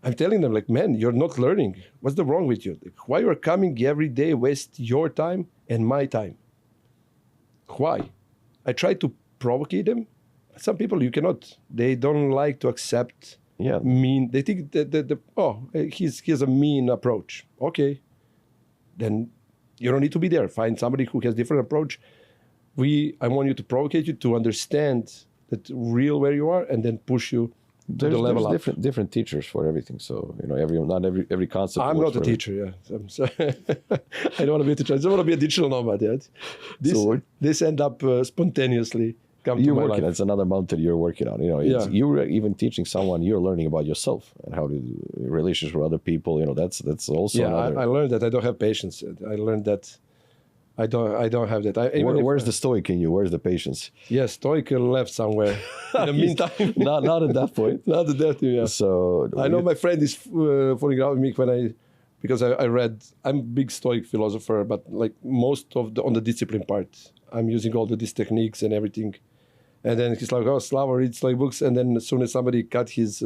I'm telling them, like, man, you're not learning. What's the wrong with you? Like, why you are coming every day, waste your time and my time? Why? I try to provocate them. Some people you cannot. They don't like to accept. Yeah. Mean. They think he has a mean approach. Okay, then you don't need to be there. Find somebody who has different approach. I want you to provocate you to understand that real where you are, and then push you to the level up. There's different teachers for everything. So not every concept. I'm not a teacher. Yeah, I'm sorry. I don't want to be a teacher. I just want to be a digital nomad. Yeah. This end up spontaneously. You're working. It's another mountain you're working on. You're even teaching someone. You're learning about yourself and how to relationships with other people. That's also. Yeah, I learned that I don't have patience. I learned that I don't have that. Where's the stoic in you? Where's the patience? Yes, stoic left somewhere. In the meantime, not at that point. Not at that point. Yeah. So I know my friend is falling out with me because I read. I'm a big stoic philosopher, but like most of on the discipline part, I'm using all these techniques and everything. And then he's like, oh, Slavo reads stoic books. And then as soon as somebody cut his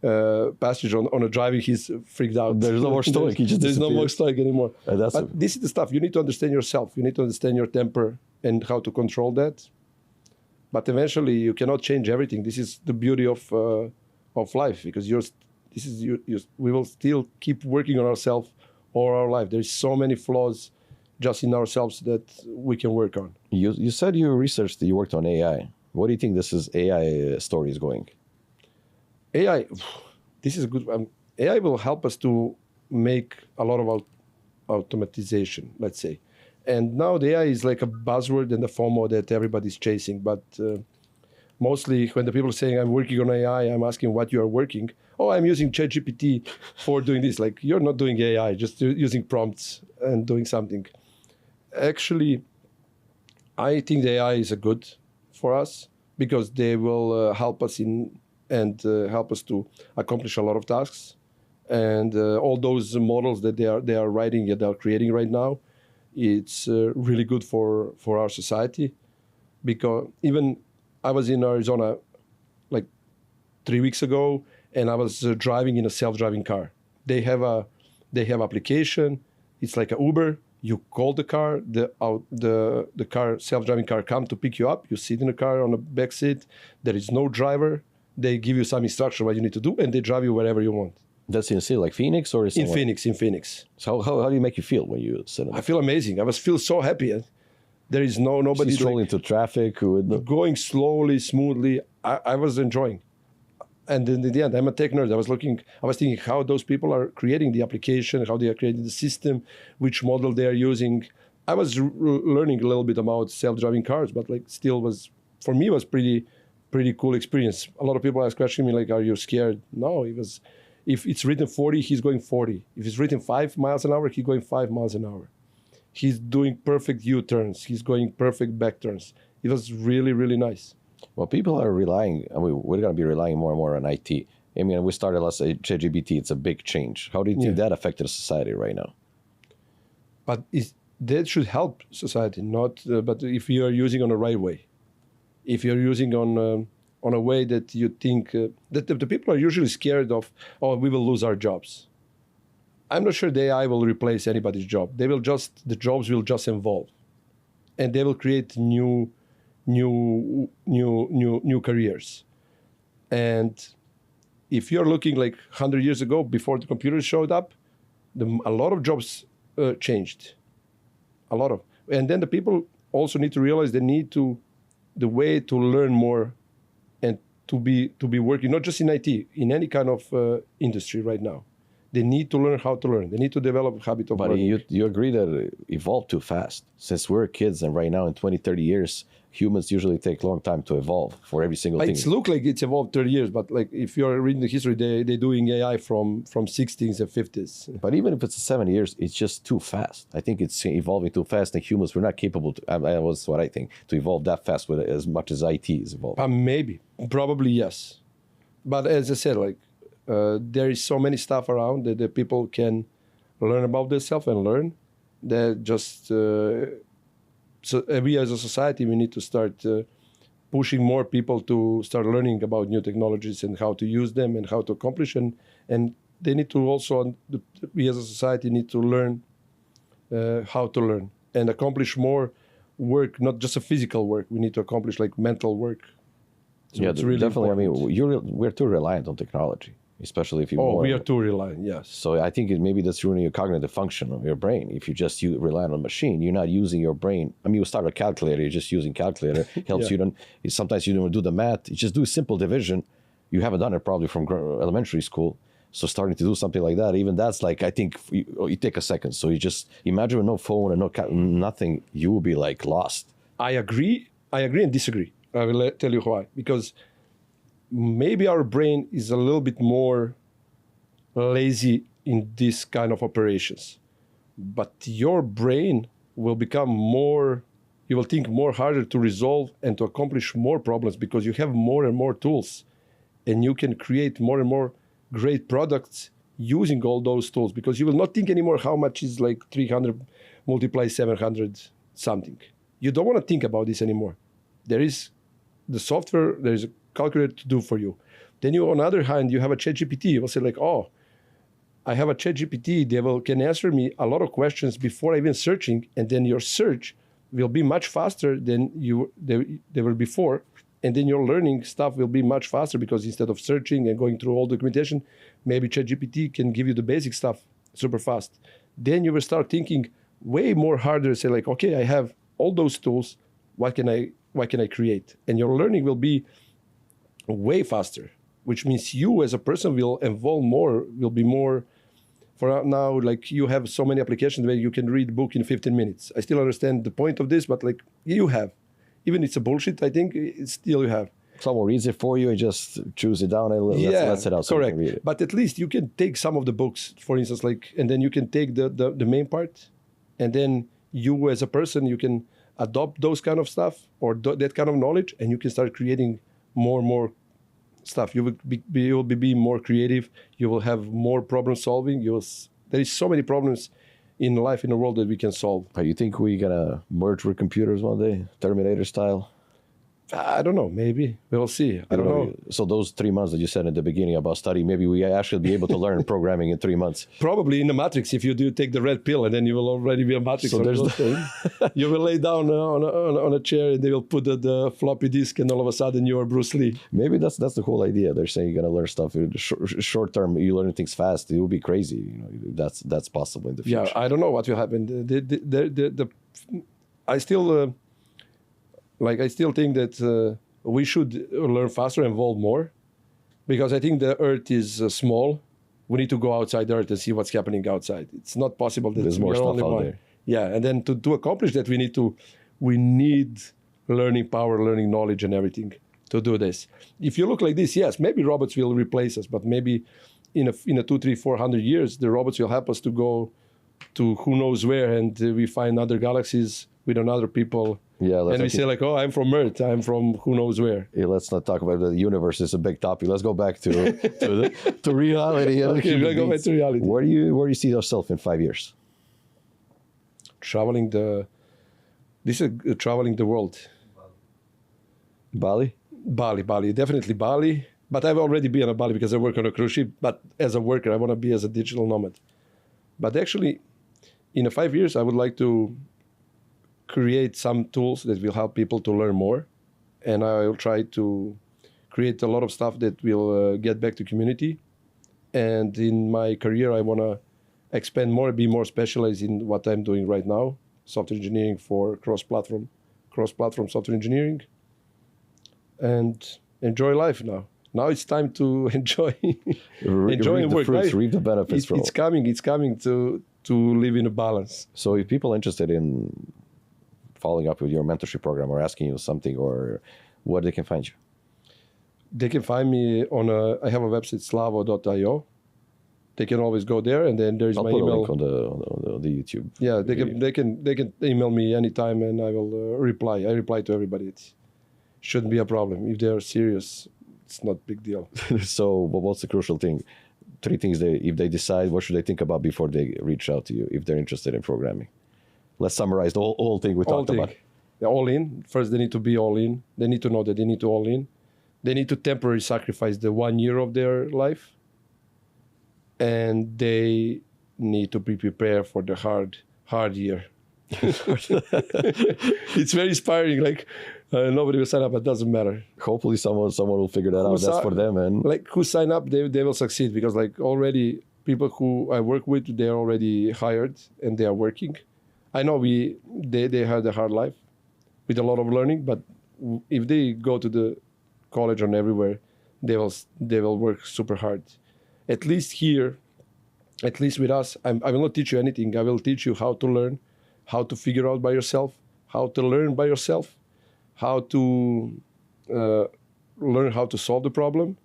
passage on a driving, he's freaked out. There's no more stoic. There's no more stoic anymore. But this is the stuff. You need to understand yourself. You need to understand your temper and how to control that. But eventually, you cannot change everything. This is the beauty of life, because we will still keep working on ourselves all our life. There's so many flaws just in ourselves that we can work on. You said you researched, you worked on AI. What do you think AI story is going? AI, this is a good one. AI will help us to make a lot of automatization, let's say. And now the AI is like a buzzword and the FOMO that everybody's chasing. But mostly when the people are saying, I'm working on AI, I'm asking what you are working. Oh, I'm using ChatGPT for doing this. Like, you're not doing AI, just using prompts and doing something. Actually, I think the AI is a good for us because they will help us help us to accomplish a lot of tasks. And all those models that they are writing, that they are creating right now, it's really good for our society. Because even I was in Arizona like 3 weeks ago, and I was driving in a self-driving car. They have application. It's like an Uber. You call the car, the car, self-driving car come to pick you up. You sit in the car on the back seat. There is no driver. They give you some instruction what you need to do, and they drive you wherever you want. That's in city, like Phoenix, or in Phoenix. So how do you make you feel when you sit in? I feel amazing. Feel so happy. There is nobody strolling into traffic. Going slowly, smoothly. I was enjoying. And in the end, I'm a tech nerd. I was thinking how those people are creating the application, how they are creating the system, which model they are using. I was learning a little bit about self-driving cars, but for me, was pretty cool experience. A lot of people are asking me, like, are you scared? No, if it's written 40, he's going 40. If it's written 5 miles an hour, he's going 5 miles an hour. He's doing perfect U-turns. He's going perfect back turns. It was really, really nice. Well, people are relying, I mean, we're going to be relying more and more on IT. I mean, we started, let's say, ChatGPT, it's a big change. How do you think that affected society right now? But that should help society, not. But if you are using on the right way, if you're using on a way that you think that the people are usually scared of, oh, we will lose our jobs. I'm not sure the AI will replace anybody's job. The jobs will just evolve, and they will create new careers. And if you're looking like 100 years ago, before the computers showed up, a lot of jobs changed, a lot of. And then the people also need to realize the way to learn more and to be working, not just in IT, in any kind of industry right now. They need to learn how to learn. They need to develop a habit of learning. But you agree that it evolved too fast? Since we're kids and right now in 20, 30 years, humans usually take a long time to evolve for every single thing. It looks like it's evolved 30 years, but like if you're reading the history, they're doing AI from 60s and 50s. But even if it's 70 years, it's just too fast. I think it's evolving too fast, and humans, we're not capable to, that was what I think, to evolve that fast with as much as IT is evolving. Maybe, probably yes. But as I said, like, there is so many stuff around that the people can learn about themselves and learn that just so we as a society, we need to start pushing more people to start learning about new technologies and how to use them and how to accomplish, and they need to also, we as a society need to learn how to learn and accomplish more work, not just a physical work. We need to accomplish like mental work. So yeah, it's really definitely important. I mean, we're too reliant on technology, especially if you. Oh, we are too reliant. Yes. So I think maybe that's ruining your cognitive function of your brain. If you just rely on a machine, you're not using your brain. I mean, you start with a calculator. You're just using calculator. Helps you. Sometimes you don't do the math. You just do simple division. You haven't done it probably from elementary school. So starting to do something like that, even that's like, I think you take a second. So you just imagine with no phone and nothing, you will be like lost. I agree and disagree. I will tell you why. Because maybe our brain is a little bit more lazy in this kind of operations. But your brain will become more, you will think more harder to resolve and to accomplish more problems because you have more and more tools. And you can create more and more great products using all those tools because you will not think anymore how much is like 300 multiply 700 something. You don't want to think about this anymore. There is the software, there is a calculator to do for you. Then you, on the other hand, you have a ChatGPT. You will say like, oh, I have a ChatGPT. They can answer me a lot of questions before even searching, and then your search will be much faster than they were before. And then your learning stuff will be much faster because instead of searching and going through all documentation, maybe ChatGPT can give you the basic stuff super fast. Then you will start thinking way more harder, say like, okay, I have all those tools. What can I create? And your learning will be way faster, which means you as a person will evolve more, will be more. For now, like you have so many applications where you can read a book in 15 minutes. I still understand the point of this, but like you have. Even it's a bullshit, I think, it's still you have. Someone reads it for you and just choose it down and lets it out so correct. You can read it. But at least you can take some of the books, for instance, like, and then you can take the main part, and then you as a person, you can adopt those kind of stuff or that kind of knowledge, and you can start creating more and more stuff. You will be more creative. You will have more problem solving. There is so many problems in life, in the world that we can solve. You think we're going to merge with computers one day, Terminator style? I don't know, maybe. We'll see. I don't know. So those 3 months that you said in the beginning about study, maybe we actually be able to learn programming in 3 months. Probably in the Matrix, if you do take the red pill, and then you will already be a Matrix. So you will lay down on a chair, and they will put the floppy disk, and all of a sudden you are Bruce Lee. Maybe that's the whole idea. They're saying you're going to learn stuff. Short term, you learn things fast. It will be crazy. You know, that's possible in the future. Yeah, I don't know what will happen. I still... I still think that we should learn faster and evolve more because I think the Earth is small. We need to go outside the Earth and see what's happening outside. It's not possible that there's more stuff out there. Yeah, and then to accomplish that, we need learning power, learning knowledge and everything to do this. If you look like this, yes, maybe robots will replace us, but maybe in a 200, 300, 400 years, the robots will help us to go to who knows where, and we find other galaxies with another people. Yeah, And we say like, oh, I'm from Earth. I'm from who knows where. Yeah, let's not talk about the universe. It's a big topic. Let's go back to to reality. Okay, we'll go back to reality. Where do you see yourself in 5 years? Traveling traveling the world. Bali? Bali, definitely Bali. But I've already been on Bali because I work on a cruise ship. But as a worker, I want to be as a digital nomad. But actually, in 5 years, I would like to create some tools that will help people to learn more. And I will try to create a lot of stuff that will get back to community. And in my career, I want to expand more, be more specialized in what I'm doing right now, software engineering for cross-platform software engineering, and enjoy life now. Now it's time to enjoy and work. Fruits, reap the benefits. It's coming to live in a balance. So if people are interested in following up with your mentorship program or asking you something, or where they can find you? They can find me I have a website, slavo.io. They can always go there, and then there's my email. I'll put a link on the YouTube. Yeah, they can email me anytime, and I will reply. I reply to everybody. It shouldn't be a problem. If they are serious, it's not a big deal. So what's the crucial thing? 3 things if they decide, what should they think about before they reach out to you if they're interested in programming? Let's summarize the whole thing we talked about. They're all in. First, they need to be all in. They need to know that they need to all in. They need to temporarily sacrifice the 1 year of their life. And they need to be prepared for the hard year. It's very inspiring. Like nobody will sign up, but it doesn't matter. Hopefully someone will figure that out. That's for them. And like who sign up, they will succeed, because like already people who I work with, they're already hired and they are working. I know they had a hard life with a lot of learning, but if they go to the college and everywhere, they will work super hard. At least here, at least with us, I will not teach you anything. I will teach you how to learn, how to figure out by yourself, how to learn by yourself, how to learn how to solve the problem.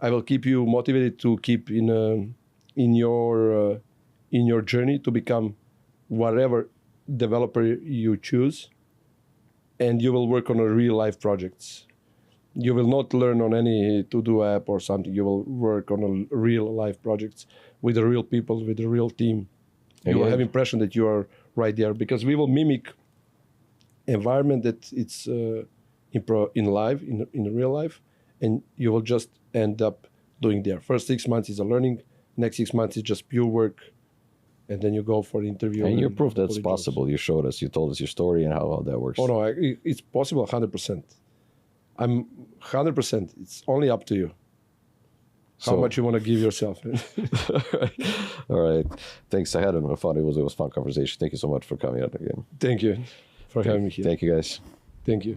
I will keep you motivated to keep in your journey to become whatever developer you choose, and you will work on a real life projects. You will not learn on any to-do app or something. You will work on a real life projects with the real people, with the real team. You will have impression that you are right there, because we will mimic environment that it's in real life, and you will just end up doing there. First 6 months is a learning. Next 6 months is just pure work, and then you go for the interview. And you proved that's possible. You showed us. You told us your story and how that works. Oh no, it's possible 100%. I'm 100%. It's only up to you. How much you want to give yourself. All right. Thanks. I had fun. It was a fun conversation. Thank you so much for coming out again. Thank you for having me here. Thank you, guys. Thank you.